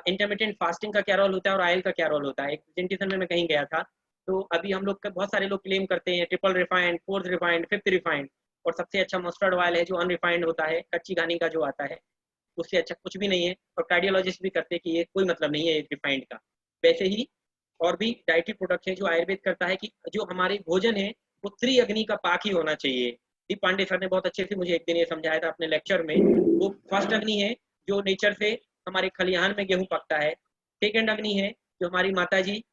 इंटरमिटेंट फास्टिंग का क्या रोल होता है और ऑयल का क्या रोल होता है. एक प्रेजेंटेशन में मैं कहीं गया था. तो अभी हम लोग बहुत सारे लोग क्लेम करते हैं triple refined, 4th refined, 5th refined, और सबसे अच्छा मस्टर्ड ऑयल है जो अनरिफाइंड होता है, कच्ची घानी का जो आता है, उससे अच्छा कुछ भी नहीं है. और कार्डियोलॉजिस्ट भी करते हैं कि ये कोई मतलब नहीं है रिफाइंड का. वैसे ही और भी डाइटरी प्रोडक्ट है जो आयुर्वेद करता है कि जो हमारे भोजन है वो त्रिअग्नि का पाक ही होना चाहिए. दी पांडे सर ने बहुत अच्छे से मुझे एक दिन ये समझाया था अपने लेक्चर में. वो फर्स्ट अग्नि है जो नेचर से हमारे खलिहान में गेहूं पकता है. सेकेंड अग्नि है जो हमारी माता जी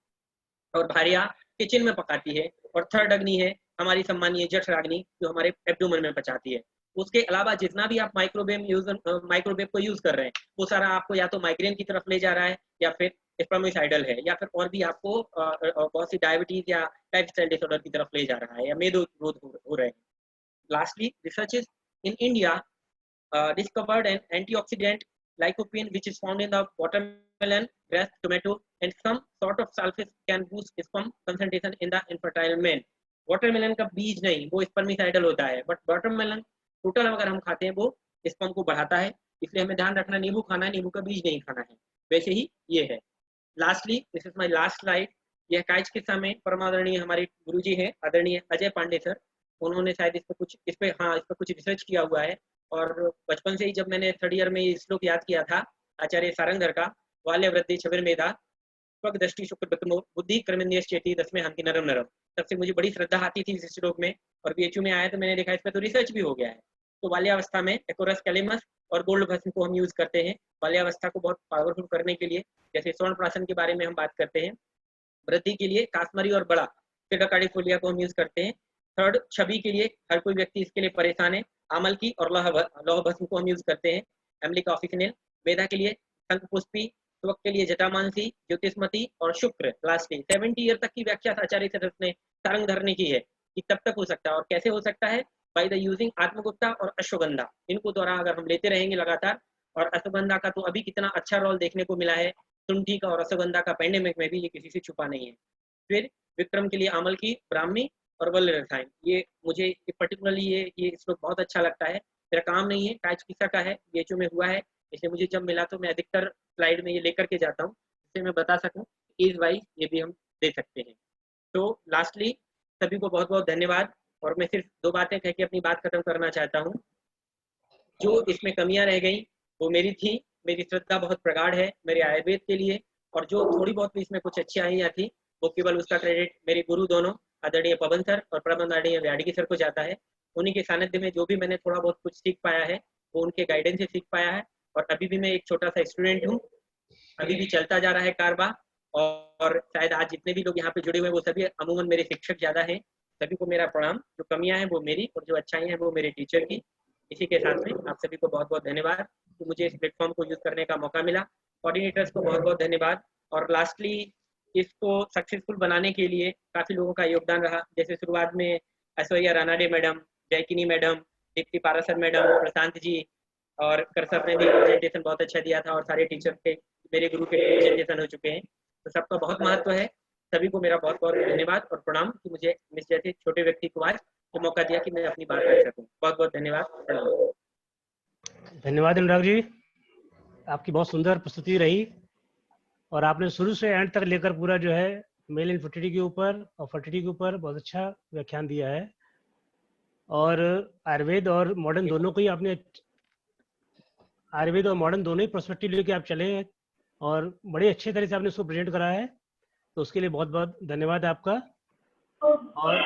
और भारिया किचन में पकाती है. और थर्ड अग्नि है हमारी सम्मानीय जठराग्नि जो हमारे एब्डोमेन में पचाती है. उसके अलावा जितना भी आप माइक्रोवेव को यूज कर रहे हैं वो सारा आपको या तो माइग्रेन की तरफ ले जा रहा है, या फिर स्पर्मिसाइडल है, या फिर और भी आपको बहुत सी डायबिटीज या लाइफस्टाइल डिसऑर्डर की तरफ ले जा रहा है, या मेदोरोध हो रहे हैं. Lastly, researches in India discovered an antioxidant lycopene which is found in the watermelon, grass, tomato, and some sort of sulfates can boost sperm concentration in the infertile man. Watermelon का बीज नहीं, वो स्पर्मिसाइडल होता है, but watermelon total अगर हम खाते हैं वो स्पर्म को बढ़ाता है. इसलिए हमें ध्यान रखना, नींबू खाना है, नींबू का बीज नहीं खाना है. वैसे ही ये है. Lastly, this is my last slide. यह काइच किस्सा में परमादरणीय हमारे गुरुजी हैं आदरणीय अजय पांडे सर. उन्होंने शायद इस पे कुछ रिसर्च किया हुआ है. और बचपन से ही जब मैंने 3rd ईयर में श्लोक याद किया था आचार्य सारंगधर का, वाल्य वृद्धि छविर मेधा स्वग दृष्टि शुक्र बुद्धि कर्मेंद्रिय चेती दसवें हंति नरम नरम, तब से मुझे बड़ी श्रद्धा आती थी इस श्लोक में. और BHU में आया तो मैंने देखा इस पर तो रिसर्च भी हो गया है. तो बाल्यावस्था में एकोरस कैलिमस और गोल्ड भस्म को हम यूज करते हैं बाल्यावस्था को बहुत पावरफुल करने के लिए. जैसे स्वर्ण प्राशन के बारे में हम बात करते हैं, वृद्धि के लिए कास्मरी और बड़ा सिडाकार्डिफोलिया को हम यूज करते हैं. 3rd, छवि के लिए हर कोई व्यक्ति इसके लिए परेशान है, आमल की और लौह भस्म को हम यूज करते हैं, एम्लिका ऑफिसिनल. मेधा के लिए शंख पुष्पी, वक्त के लिए जटामानसी, ज्योतिषमती और शुक्र, लास्टली 70 ईयर तक की व्याख्या आचार्य सरस्वत ने सारंग धरने की है कि तब तक हो सकता है। और कैसे हो सकता है? बाय द यूजिंग आत्मगुप्ता और अश्वगंधा, इनको द्वारा अगर हम लेते रहेंगे लगातार। और अश्वगंधा का तो अभी कितना अच्छा रोल देखने को मिला है, शुंठी का और अश्वगंधा का पैंडेमिक में भी, ये किसी से छुपा नहीं है। फिर विक्रम के लिए अमल की, ब्राह्मी और वल्ल रसायन, ये मुझे पर्टिकुलरली ये श्लोक बहुत अच्छा लगता है। मेरा काम नहीं है, काज किस्सा का है, बीएचयू में हुआ है, इसलिए मुझे जब मिला तो मैं अधिकतर स्लाइड में ये लेकर के जाता हूँ, जिससे मैं बता सकूँ एज वाइज ये भी हम दे सकते हैं। तो लास्टली सभी को बहुत बहुत धन्यवाद। और मैं सिर्फ 2 बातें कह के अपनी बात खत्म करना चाहता हूँ। जो इसमें कमियां रह गई वो मेरी थी, मेरी श्रद्धा बहुत प्रगाढ़ है मेरे आयुर्वेद के लिए, और जो थोड़ी बहुत भी इसमें कुछ अच्छाइयाँ थी वो केवल उसका क्रेडिट मेरे गुरु दोनों आदरणीय पवन सर और परम आदरणीय व्याडगी सर को जाता है। उन्हीं के सानिध्य में जो भी मैंने थोड़ा बहुत कुछ सीख पाया है वो उनके गाइडेंस से सीख पाया है। और अभी भी मैं एक छोटा सा स्टूडेंट हूँ, अभी भी चलता जा रहा है कारवा। और शायद आज जितने भी लोग यहाँ पे जुड़े हुए हैं वो सभी अमूमन मेरे शिक्षक ज्यादा हैं। सभी को मेरा प्रणाम। जो कमियां हैं वो मेरी और जो अच्छाइयां हैं वो मेरे टीचर की। इसी के साथ में आप सभी को बहुत बहुत धन्यवाद कि मुझे इस प्लेटफॉर्म को यूज करने का मौका मिला। कोऑर्डिनेटर्स को बहुत बहुत धन्यवाद। और लास्टली इसको सक्सेसफुल बनाने के लिए काफी लोगों का योगदान रहा। जैसे शुरुआत में Aishwarya Ranade madam, Jaykini madam, Deepti Parashar madam, Prashant ji और कर सर ने भी प्रेजेंटेशन बहुत अच्छा दिया था। और सारे टीचर के मेरे गुरु के प्रेजेंटेशन हो चुके हैं, तो सबका बहुत महत्व है। सभी को मेरा बहुत बहुत धन्यवाद और प्रणाम कि मुझे मिस जैसे छोटे व्यक्ति को आज तो मौका दिया कि मैं अपनी बात कर सकूं। बहुत बहुत धन्यवाद, प्रणाम। धन्यवाद अनुराग जी, आपकी बहुत सुंदर प्रस्तुति रही और आपने शुरू से एंड तक लेकर पूरा जो है मेल इनफर्टिलिटी के ऊपर और फर्टिलिटी के ऊपर बहुत अच्छा व्याख्यान दिया है। और आयुर्वेद और मॉडर्न दोनों को ही आपने, आयुर्वेद और मॉडर्न दोनों ही पर्सपेक्टिव लेके आप चले हैं और बड़े अच्छे तरह से आपने उसको प्रेजेंट करा है, तो उसके लिए बहुत बहुत धन्यवाद आपका। और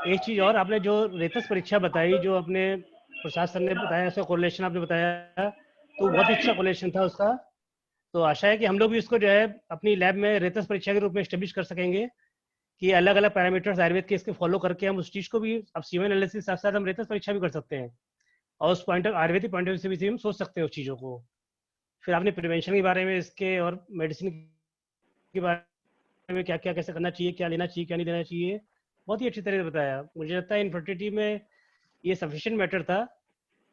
एक चीज़ और, आपने जो रेतस परीक्षा बताई, जो अपने प्रसाद सर ने बताया, उसका कोरिलेशन आपने बताया, तो बहुत ही अच्छा कोरिलेशन था उसका। तो आशा है कि हम लोग भी इसको जो है अपनी लैब में रेतस परीक्षा के रूप में एस्टेब्लिश कर सकेंगे कि अलग अलग पैरामीटर्स आयुर्वेद के इसके फॉलो करके हम उस चीज़ को भी, अब सीवन एनालिसिस साथ साथ हम रेतस परीक्षा भी कर सकते हैं और उस point of Ayurvedic point of view से भी हम सोच सकते हैं उस चीज़ों को। फिर आपने प्रिवेंशन के बारे में इसके और मेडिसिन के बारे में क्या क्या कैसे करना चाहिए, क्या लेना चाहिए क्या नहीं लेना चाहिए, बहुत ही अच्छी तरह से बताया। मुझे लगता है इनफर्टिलिटी में ये सफिशिएंट मैटर था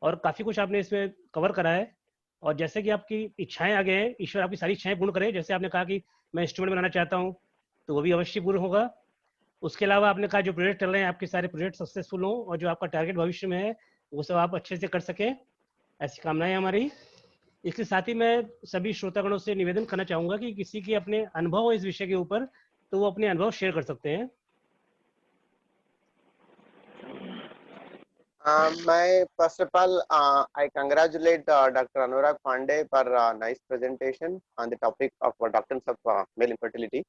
और काफ़ी कुछ आपने इसमें कवर करा है। और जैसे कि आपकी इच्छाएं आगे हैं, ईश्वर आपकी सारी इच्छाएं पूर्ण करे। जैसे आपने कहा कि मैं इंस्ट्रूमेंट बनाना चाहता हूँ, तो वो भी अवश्य पूर्ण होगा। उसके अलावा आपने कहा जो प्रोजेक्ट चल रहे हैं आपके सारे प्रोजेक्ट सक्सेसफुल हों और जो आपका टारगेट भविष्य में है वो सब आप अच्छे से कर सकें, ऐसी कामनाएं हमारी। इसके साथ ही मैं सभी श्रोतागणों से निवेदन करना चाहूँगा कि किसी के अपने अनुभव हो इस विषय के ऊपर तो वो अपने अनुभव शेयर कर सकते हैं। My first of all, I congratulate Dr. Anurag Pandey for a nice presentation on the topic of doctrines of male infertility.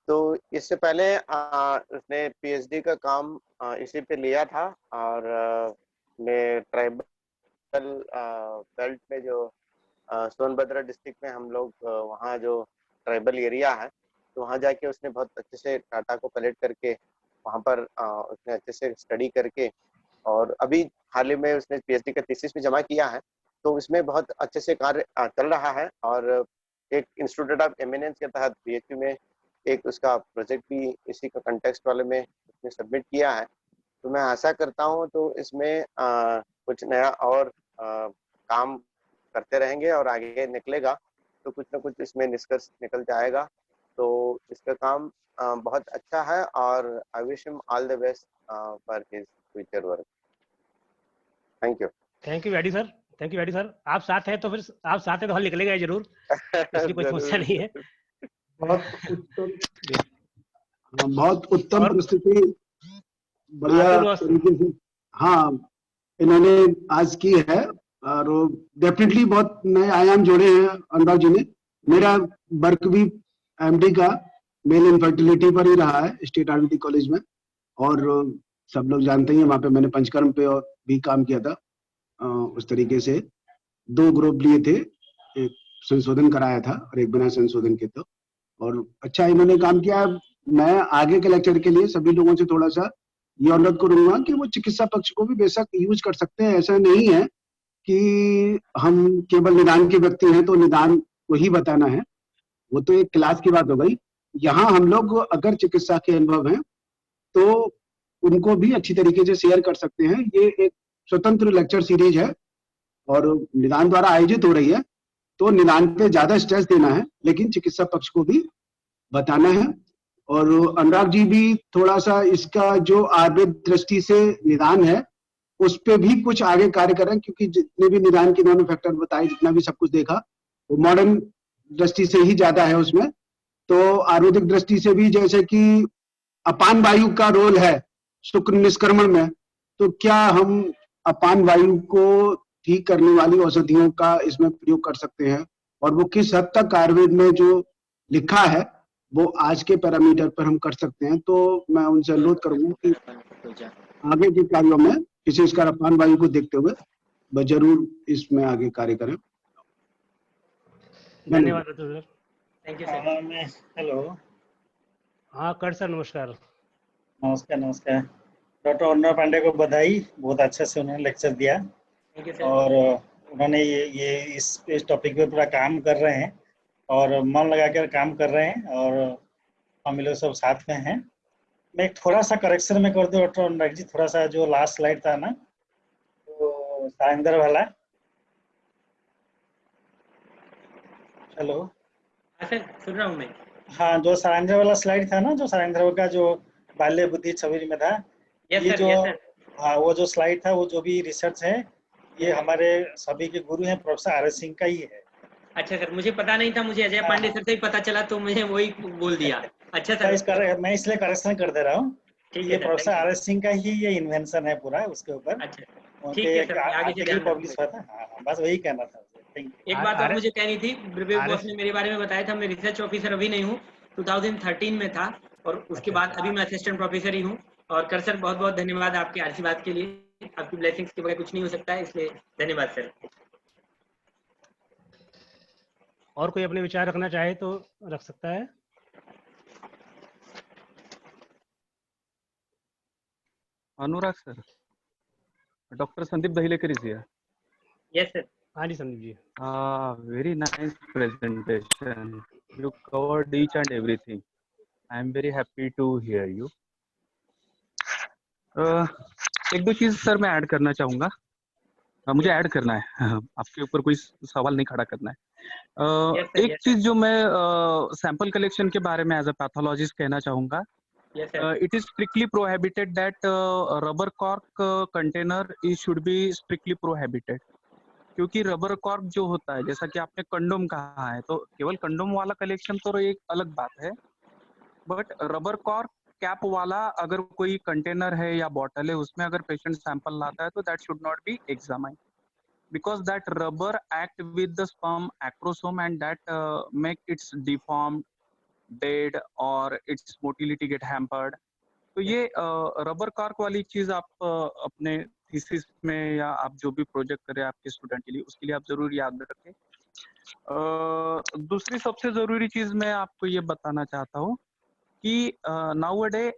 तो इससे पहले उसने PhD का काम इसी पे लिया था और मैं ट्राइबल बेल्ट में जो सोनभद्र डिस्ट्रिक्ट में हम लोग वहाँ जो ट्राइबल एरिया है तो वहाँ जाके उसने बहुत अच्छे से डाटा को कलेक्ट करके वहाँ पर उसने अच्छे से स्टडी करके और अभी हाल ही में उसने PhD का थीसिस भी जमा किया है, तो इसमें बहुत अच्छे से कार्य चल रहा है। और एक इंस्टीट्यूट ऑफ एमिनेंस के तहत BHU में एक उसका प्रोजेक्ट भी इसी का कंटेक्स्ट वाले में उसने सबमिट किया है। तो मैं आशा करता हूँ तो इसमें कुछ नया और काम करते रहेंगे और आगे निकलेगा तो कुछ ना कुछ इसमें निष्कर्ष निकल जाएगा। तो इसका काम बहुत अच्छा है और I wish him all the best for his future work. Thank you. Thank you Vaidya sir, thank you Vaidya sir. आप साथ हैं तो फिर आप साथ हैं तो हल निकलेगा जरूर, इसकी कोई समस्या नहीं है। बहुत उत्तम प्रस्तुति, बढ़िया तरीके से हाँ इन्होंने आज की है और डेफिनेटली बहुत नए आयाम जोड़े हैं अनुराग जी ने। मेरा वर्क भी MD का मेल इनफर्टिलिटी पर ही रहा है स्टेट आयुर्वेदिक कॉलेज में, और सब लोग जानते ही हैं वहाँ पे मैंने पंचकर्म पे और भी काम किया था। उस तरीके से 2 ग्रुप लिए थे, एक संशोधन कराया था और एक बिना संशोधन के, तो और अच्छा इन्होंने काम किया। मैं आगे के लेक्चर के लिए सभी लोगों से थोड़ा सा ये अनुरोध करूंगा कि वो चिकित्सा पक्ष को भी बेशक यूज कर सकते हैं। ऐसा नहीं है कि हम केवल निदान के व्यक्ति हैं तो निदान को ही बताना है, वो तो एक क्लास की बात हो गई। यहाँ हम लोग अगर चिकित्सा के अनुभव हैं तो उनको भी अच्छी तरीके से शेयर कर सकते हैं। ये एक स्वतंत्र लेक्चर सीरीज है और निदान द्वारा आयोजित हो रही है, तो निदान पे ज्यादा स्ट्रेस देना है, लेकिन चिकित्सा पक्ष को भी बताना है। और अनुराग जी भी थोड़ा सा इसका जो आयुर्वेद दृष्टि से निदान है उस पे भी कुछ आगे कार्य कर रहे हैं, क्योंकि जितने भी निदान के इन्होंने फैक्टर बताए, जितना भी सब कुछ देखा, वो मॉडर्न दृष्टि से ही ज्यादा है उसमें। तो आयुर्वेदिक दृष्टि से भी जैसे कि अपान वायु का रोल है शुक्र निष्क्रमण में, तो क्या हम अपान वायु को ठीक करने वाली औषधियों का इसमें प्रयोग कर सकते हैं, और वो किस हद तक आयुर्वेद में जो लिखा है वो आज के पैरामीटर पर हम कर सकते हैं। तो मैं उनसे अनुरोध करूंगा कि आगे के कार्यों में विशेषकर अपान वायु को देखते हुए वह जरूर इसमें आगे कार्य करें। धन्यवाद doctor sir. Thank you sir. Hello, हाँ कर सर, नमस्कार। नमस्कार। नमस्कार डॉक्टर अनुराग पांडे को बधाई, बहुत अच्छे से उन्होंने लेक्चर दिया थैंक यू सर। और उन्होंने ये इस टॉपिक पे पूरा काम कर रहे हैं और मन लगा कर काम कर रहे हैं और हम लोग सब साथ में हैं। मैं एक थोड़ा सा करेक्शन में कर दूं डॉक्टर अनुराग जी, थोड़ा सा जो लास्ट स्लाइड था ना, तो सारेंद्र वाला। हेलो, हाँ सर, सुन रहा हूँ मैं। हाँ, जो सारेंद्र वाला स्लाइड था ना, जो सारेंद्र का जो बाल्य बुद्धि छवि में था, यस ये सर, जो यस सर। हाँ, वो जो स्लाइड था, वो जो भी रिसर्च है, ये हमारे सभी के गुरु हैं प्रोफेसर आर एस सिंह का ही है। अच्छा सर, मुझे पता नहीं था, मुझे अजय पांडे सर से ही पता चला तो मुझे वही बोल दिया। अच्छा सर, मैं इसलिए करेक्शन कर दे रहा हूँ कि ठीक ये है sir, professor thank you। R S Singh का ही ये इन्वेंशन है पूरा, उसके ऊपर अच्छा ठीक है सर, मैं आगे से ध्यान पब्लिश रखूंगा। हुआ था। हाँ, बस वही कहना था। Thank you. एक बात और मुझे कहनी थी, विवेक बॉस ने मेरे बारे में बताया था, मैं रिसर्च ऑफिसर अभी नहीं हूँ, 2013 में था और उसके बाद अभी मैं असिस्टेंट प्रोफेसर ही हूँ। और कर सर, बहुत बहुत धन्यवाद आपके आशीर्वाद के लिए, आपकी ब्लेसिंग्स के बगैर कुछ नहीं हो सकता है, इसलिए धन्यवाद सर। और कोई अपने विचार रखना चाहे तो रख सकता है। Anurag sir, doctor Sandeep Dahilekar is here. Yes sir. हाँ जी Sandeep ji. Very nice presentation. You covered each and everything. I am very happy to hear you. एक दो चीज सर मैं ऐड करना चाहूंगा, मुझे ऐड करना है, आपके ऊपर कोई सवाल नहीं खड़ा करना है। एक चीज जो मैं सैंपल कलेक्शन के बारे में एज अ पैथोलॉजिस्ट कहना चाहूंगा, it is strictly prohibited that rubber cork container should be strictly prohibited, क्योंकि रबर कॉर्क जो होता है, जैसा कि आपने कंडोम कहा है, तो केवल कंडोम वाला कलेक्शन तो एक अलग बात है, बट रबर कॉर्क कैप वाला अगर कोई कंटेनर है या बॉटल है, उसमें अगर पेशेंट सैंपल लाता है तो that should not be examined, because that rubber act with the sperm acrosome and that make its deformed, dead or its motility get hampered. तो ये रबर कॉर्क वाली चीज आप अपने थीसिस में या आप जो भी प्रोजेक्ट करें आपके स्टूडेंट के लिए, उसके लिए आप जरूर याद रखें। दूसरी सबसे जरूरी चीज मैं आपको ये बताना चाहता हूँ कि nowadays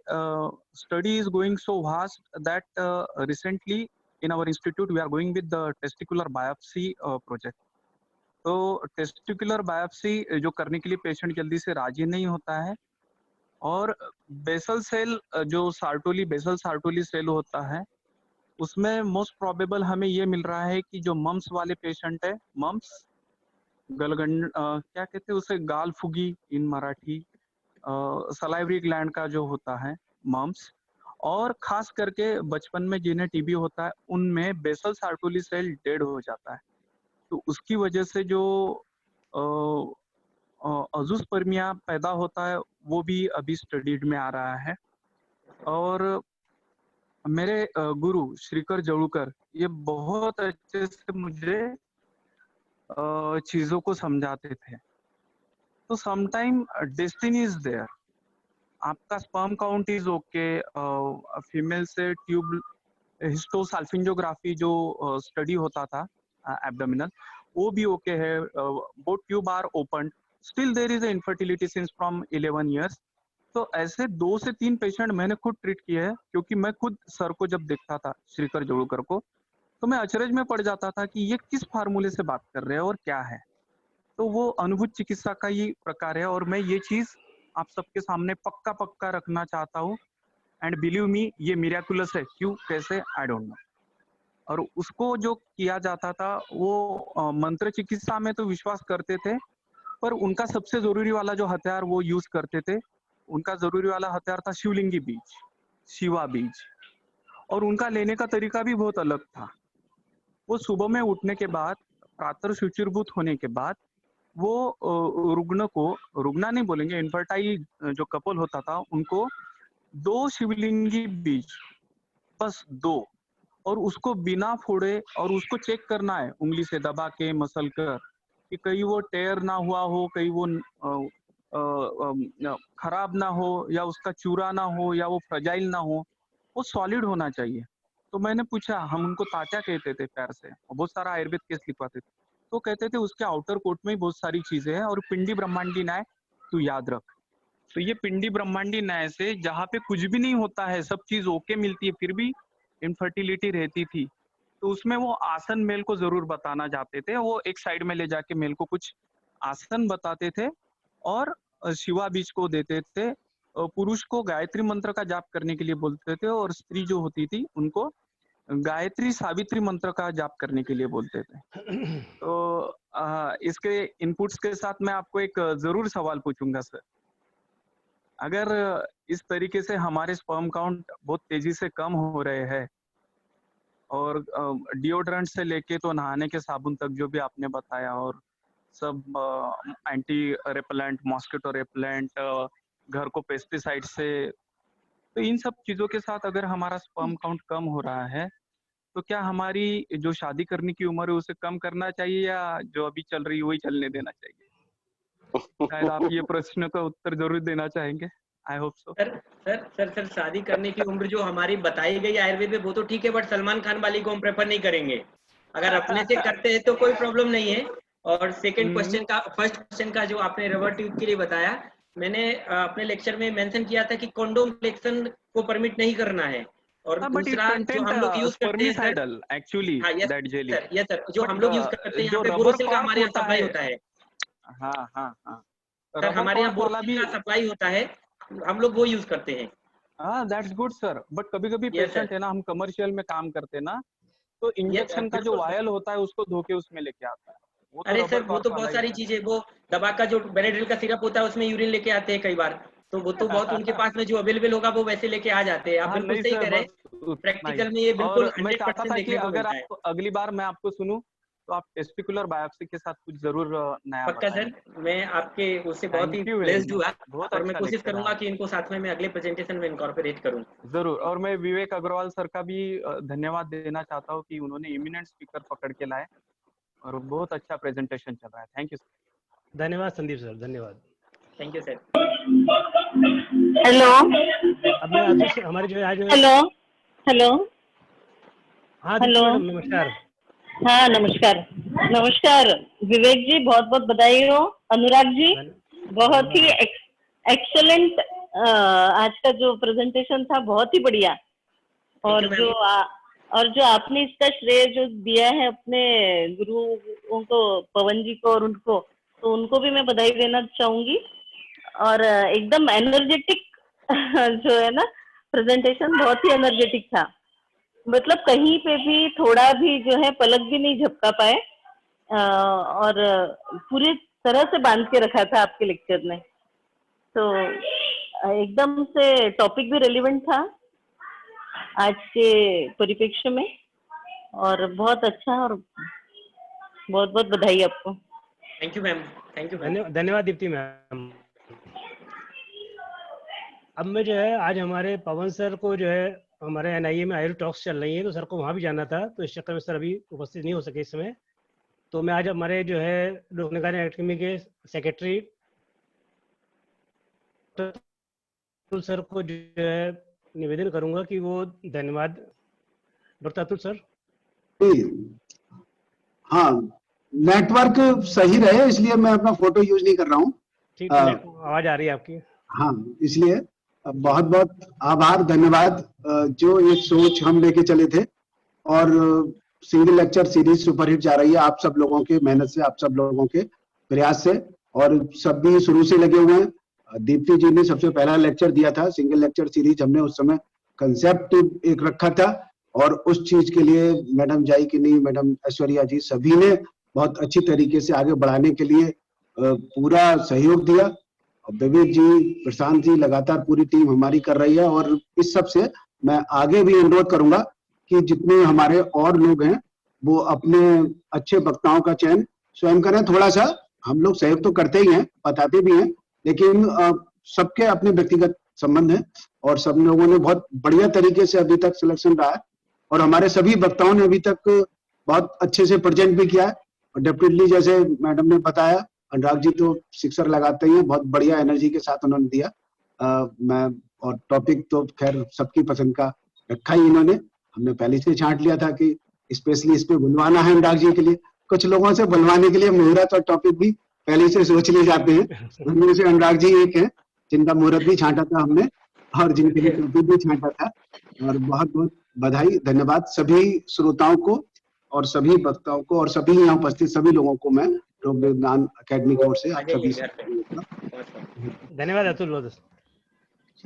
study is going so vast that recently in our institute we are going with the testicular biopsy project. तो टेस्टिकुलर बायोप्सी जो करने के लिए पेशेंट जल्दी से राजी नहीं होता है, और बेसल सेल जो सार्टोली बेसल सार्टोली सेल होता है, उसमें मोस्ट प्रोबेबल हमें ये मिल रहा है कि जो मम्स वाले पेशेंट है, मम्स गलगंड क्या कहते हैं उसे, गाल फुगी इन मराठी, सलाइवरी ग्लैंड का जो होता है मम्स, और खास करके बचपन में जिन्हें टीबी होता है उनमें बेसल सार्टोली सेल डेड हो जाता है। तो उसकी वजह से जो अजूस्पर्मिया पैदा होता है वो भी अभी स्टडीड में आ रहा है। और मेरे गुरु श्रीकर जड़ूकर ये बहुत अच्छे से मुझे चीजों को समझाते थे। तो समटाइम डेस्टिनी इज देयर, आपका sperm count is okay, female से ट्यूब हिस्टोसाल्फिंजोग्राफी जो स्टडी होता था एब्डोमिनल, वो भी ओके है, both tube are open, still there is infertility since from 11 years. तो ऐसे 2 से 3 पेशेंट मैंने खुद ट्रीट किए हैं, क्योंकि मैं खुद सर को जब देखता था, श्रीकर जड़ूकर को, तो मैं अचरज में पड़ जाता था कि ये किस फार्मूले से बात कर रहे हैं और क्या है। तो वो अनुभूत चिकित्सा का ही प्रकार है, और मैं ये चीज आप सबके सामने पक्का रखना चाहता हूँ। एंड बिलीव मी, ये मिराकुलस है। क्यों, कैसे, आई डोंट नो। और उसको जो किया जाता था वो मंत्र चिकित्सा में तो विश्वास करते थे, पर उनका सबसे जरूरी वाला जो हथियार वो यूज करते थे, उनका जरूरी वाला हथियार था शिवलिंगी बीज, शिवा बीज। और उनका लेने का तरीका भी बहुत अलग था। वो सुबह में उठने के बाद, प्रातः शुचिर्भूत होने के बाद, वो रुग्ण को, रुग्ण नहीं बोलेंगे, इनफर्टाइल जो कपल होता था उनको 2 शिवलिंगी बीज, बस 2, और उसको बिना फोड़े, और उसको चेक करना है उंगली से दबा के, मसल कर, कि कहीं वो टेयर ना हुआ हो, कहीं वो खराब ना हो, या उसका चूरा ना हो, या वो फ्रजाइल ना हो, वो सॉलिड होना चाहिए। तो मैंने पूछा, हम उनको ताचा कहते थे प्यार से, और बहुत सारा आयुर्वेद केस लिखवाते थे, तो कहते थे उसके आउटर कोट में ही बहुत सारी चीजें हैं, और पिंडी ब्रह्मांडी न्याय तू याद रख। तो ये पिंडी ब्रह्मांडी न्याय से, जहाँ पे कुछ भी नहीं होता है, सब चीज ओके मिलती है, फिर भी इनफर्टिलिटी रहती थी, तो उसमें वो आसन मेल को जरूर बताना चाहते थे। वो एक साइड में ले जाके मेल को कुछ आसन बताते थे, और शिवा बीज को देते थे। पुरुष को गायत्री मंत्र का जाप करने के लिए बोलते थे, और स्त्री जो होती थी उनको गायत्री सावित्री मंत्र का जाप करने के लिए बोलते थे। तो इसके इनपुट्स के साथ मैं आपको एक जरूर सवाल पूछूंगा सर। अगर इस तरीके से हमारे स्पर्म काउंट बहुत तेजी से कम हो रहे हैं, और डिओड्रेंट से लेके तो नहाने के साबुन तक जो भी आपने बताया, और सब एंटी रेपेलेंट, मॉस्किटो रेपेलेंट, घर को पेस्टिसाइड से, तो इन सब चीजों के साथ अगर हमारा स्पर्म काउंट कम हो रहा है, तो क्या हमारी जो शादी करने की उम्र है उसे कम करना चाहिए, या जो अभी चल रही है वही चलने देना चाहिए? शायद आप ये प्रश्न का उत्तर जरूर देना चाहेंगे। I hope so. सर शादी करने की उम्र जो हमारी बताई गई आयुर्वेद में वो तो ठीक है, बट सलमान खान वाली को हम प्रेफर नहीं करेंगे। अगर अपने से करते हैं तो कोई प्रॉब्लम नहीं है। और सेकंड क्वेश्चन का, फर्स्ट क्वेश्चन का जो आपने रबर ट्यूब के लिए बताया, मैंने अपने लेक्चर में मेंशन किया था कि कंडोम सिलेक्शन को परमिट नहीं करना है। और दूसरा जो हम लोग यूज करते हैं sir, actually that jelly, yes sir, जो हम लोग यूज करते हैं यहाँ पे बोरोसिल का हमारे यहाँ सप्लाई होता है। हाँ सर हमारे यहाँ बोरोसिल का सप्लाई होता है, हम लोग वो यूज करते हैं। हाँ, दैट्स गुड सर। बट कभी कभी पेशेंट है ना, हम कमर्शियल में काम करते ना, तो इंजेक्शन का जो वायल होता है उसको धो के उसमें लेके आता है। अरे सर वो तो बहुत सारी चीजें, वो दवा का जो बेनेड्रिल का सिरप होता है उसमें यूरिन लेके आते हैं कई बार, तो वो तो बहुत उनके पास में जो अवेलेबल होगा वो वैसे लेके आ जाते हैं। आप बिल्कुल सही कह रहे हैं, प्रैक्टिकल में ये बिल्कुल 100% देखने को मिलता है। अगली बार मैं आपको सुनूं तो आप टेस्टिकुलर बायोप्सी के साथ कुछ जरूर नया पक्का सर, मैं आपके उससे बहुत ही ब्लेस्ड हुआ, और मैं कोशिश करूंगा कि इनको साथ में मैं अगले प्रेजेंटेशन में इनकॉर्पोरेट करूं। जरूर। और मैं विवेक अग्रवाल सर का भी धन्यवाद देना चाहता हूं कि उन्होंने इमिनेंट स्पीकर पकड़ के लाए, और बहुत अच्छा प्रेजेंटेशन चल रहा है। Thank you sir. धन्यवाद संदीप सर, धन्यवाद। Thank you sir. हेलो, अब मैं हमारे जो आज हेलो हाँ हेलो, नमस्कार। हाँ नमस्कार विवेक जी, बहुत बहुत बधाई हो। अनुराग जी, बहुत ही एक्सेलेंट आज का जो प्रेजेंटेशन था, बहुत ही बढ़िया। और जो आपने इसका श्रेय जो दिया है अपने गुरुओं को, पवन जी को और उनको, तो उनको भी मैं बधाई देना चाहूंगी। और एकदम एनर्जेटिक जो है ना प्रेजेंटेशन, बहुत ही एनर्जेटिक था। मतलब कहीं पे भी थोड़ा भी जो है पलक भी नहीं झपका पाए, और पूरी तरह से बांध के रखा था आपके लेक्चर ने। तो एकदम से टॉपिक भी रेलिवेंट था आज के परिप्रेक्ष्य में, और बहुत अच्छा, और बहुत बहुत बधाई आपको। Thank you ma'am, thank you. धन्यवाद दीप्ति मैम। अब मैं जो है आज हमारे पवन सर को जो है हमारे NIA में आयुर्वेद टॉक्स चल रही है, तो सर को वहाँ भी जाना था, तो इस चक्कर में सर अभी उपस्थित नहीं हो सके इस समय। तो मैं आज हमारे जो है लोकनिकाय एकेडमी के सेक्रेटरी सर को जो है निवेदन करूंगा कि वो धन्यवाद। Doctor Atul sir. हाँ, नेटवर्क सही रहे इसलिए मैं अपना फोटो यूज नहीं कर रहा हूँ। ठीक है, आवाज आ रही है आपकी। हाँ, इसलिए बहुत बहुत आभार, धन्यवाद। जो एक सोच हम लेके चले थे, और सिंगल लेक्चर सीरीज सुपरहिट जा रही है आप सब लोगों के मेहनत से, आप सब लोगों के प्रयास से, और सब भी शुरू से लगे हुए हैं। दीप्ति जी ने सबसे पहला लेक्चर दिया था, सिंगल लेक्चर सीरीज हमने उस समय कंसेप्ट एक रखा था, और उस चीज के लिए मैडम जाइकिनी, मैडम ऐश्वर्या जी सभी ने बहुत अच्छी तरीके से आगे बढ़ाने के लिए पूरा सहयोग दिया। विवेक जी, प्रशांत जी, लगातार पूरी टीम हमारी कर रही है, और इस सब से मैं आगे भी अनुरोध करूंगा कि जितने हमारे और लोग हैं वो अपने अच्छे वक्ताओं का चयन स्वयं करें। थोड़ा सा हम लोग सहयोग तो करते ही हैं, बताते भी हैं, लेकिन सबके अपने व्यक्तिगत संबंध है, और सब लोगों ने बहुत बढ़िया तरीके से अभी तक सिलेक्शन रहा है, और हमारे सभी वक्ताओं ने अभी तक बहुत अच्छे से प्रेजेंट भी किया है। और डेफिनेटली जैसे मैडम ने बताया, अनुराग जी तो सिक्सर लगाते ही हैं, बहुत बढ़िया एनर्जी के साथ उन्होंने दिया। मैं और टॉपिक तो खैर सबकी पसंद का रखा ही इन्होंने, हमने पहले से छांट लिया था कि स्पेशली इस पे बुलवाना है अनुराग जी के लिए। कुछ लोगों से बुलवाने के लिए मुहूर्त और टॉपिक भी पहले से सोच लिए जाते हैं, उनमें से अनुराग जी एक है जिनका मुहूर्त भी छांटा था हमने, और जिनके लिए टॉपिक भी छांटा था। और बहुत बहुत बधाई, धन्यवाद सभी श्रोताओं को और सभी वक्ताओं को और सभी यहाँ उपस्थित सभी लोगों को मैं लोक विज्ञान अकेडमी की ओर से आप सभी धन्यवाद अतुल।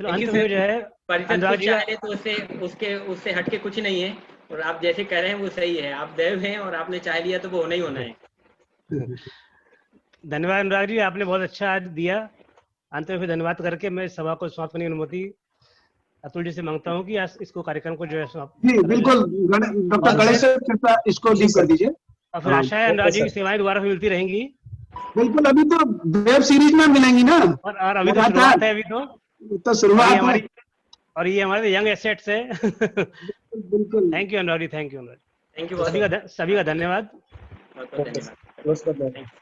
चलो अंत देखिए में सर, जो है परिषद अनुराग कुछ जी चाहे तो उससे हटके कुछ नहीं है, और आप जैसे कह रहे हैं वो सही है। आप देव हैं और आपने चाह लिया तो वो होना ही होना है। धन्यवाद अनुराग जी, आपने बहुत अच्छा आज दिया। अंत में फिर धन्यवाद करके मैं सभा को समाप्त करने की अनुमति अतुल जी से मांगता हूँ कि आज इसको कार्यक्रम को जो है समाप्त। जी बिल्कुल, डॉक्टर गणेश सर कृपया इसको लीव कर दीजिए। और फिर आशा है अनुराग जी की सेवाएं दोबारा फिर मिलती रहेंगी। बिल्कुल, अभी तो वेब सीरीज में मिलेंगी ना, और अभी तो शुरुआत है, अभी तो शुरुआत है हमारी, और ये हमारे यंग एसेट्स है। बिल्कुल। Thank you Anurag ji, thank you Anurag, thank you, सभी का धन्यवाद। धन्यवाद।